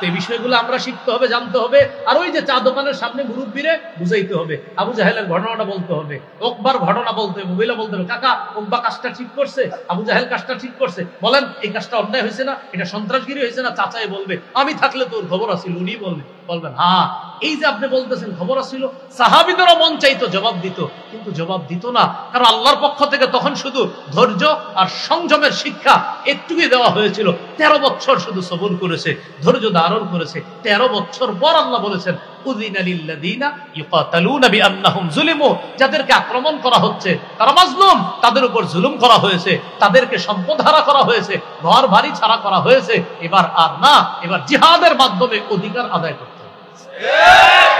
এই বিষয়গুলো আমরা শিখতে হবে, জানতে হবে। আর ওই যে চা দোকানের সামনে মুরব্বীরে বুঝাইতে হবে, আবু জাহেলের ঘটনাটা বলতে হবে, ওকবার ঘটনা বলতে হবে, মহিলা বলতে হবে, কাকা ওকবা কাজটা ঠিক করছে, আবু জাহেল কাজটা ঠিক করছে, বলেন এই কাজটা অন্যায় হয়েছে না, এটা সন্ত্রাসগিরি হয়েছে না? চাচাই বলবে, আমি থাকলে তোর খবর আছিল, উনি বলবেন হ্যাঁ, এই যে আপনি বলতেছেন খবর আছিল। সাহাবীদেরও মন চাইতো জবাব দিত, কিন্তু জবাব দিত না, কারণ আল্লাহর পক্ষ থেকে তখন শুধু ধৈর্য আর সংযমের শিক্ষা একটুকুই দেওয়া হয়েছিল। 13 বছর শুধু সবর করেছে, ধৈর্য ধারণ করেছে। 13 বছর পর আল্লাহ বলেছেন, উযিনা লিল্লাযীনা ইউকাতালুনা বিআন্নাহুম যুলিমু, যাদেরকে আক্রমণ করা হচ্ছে তারা মাজলুম, তাদের উপর জুলুম করা হয়েছে, তাদেরকে সম্পদ হারা করা হয়েছে, ঘর বাড়ি ছাড়া করা হয়েছে। এবার আর না, এবার জিহাদের মাধ্যমে অধিকার আদায় করতে হবে।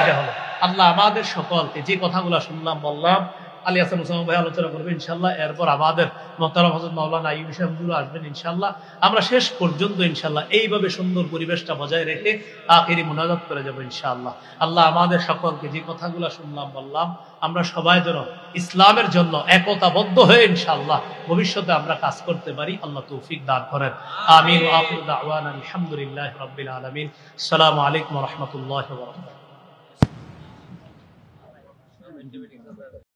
এটা হলো। আল্লাহ আমাদের সকলকে যে কথাগুলো শুনলাম বললাম, আলী হাসান মুসলমান ভাই আলোচনা করবে ইনশাআল্লাহ, এরপর আমাদের মোহতারাম হযরত মাওলানা আইয়ুব সাহেব হুজুর আসবেন ইনশাআল্লাহ। আমরা শেষ পর্যন্ত ইনশাআল্লাহ এইভাবে সুন্দর পরিবেশটা বজায় রেখে আখিরি মুনাজাত করে যাব ইনশাআল্লাহ। আল্লাহ আমাদের সকলকে যে কথাগুলো শুনলাম বললাম, আমরা সবাই যেন ইসলামের জন্য একতাবদ্ধ হয়ে ইনশাআল্লাহ ভবিষ্যতে আমরা কাজ করতে পারি, আল্লাহ তৌফিক দান করেন। আমিন। ওয়া আখিরু দাওয়ানা আলহামদুলিল্লাহি রাব্বিল আলামিন। আসসালামু আলাইকুম ওয়া রাহমাতুল্লাহি ওয়া বারাকাতুহু।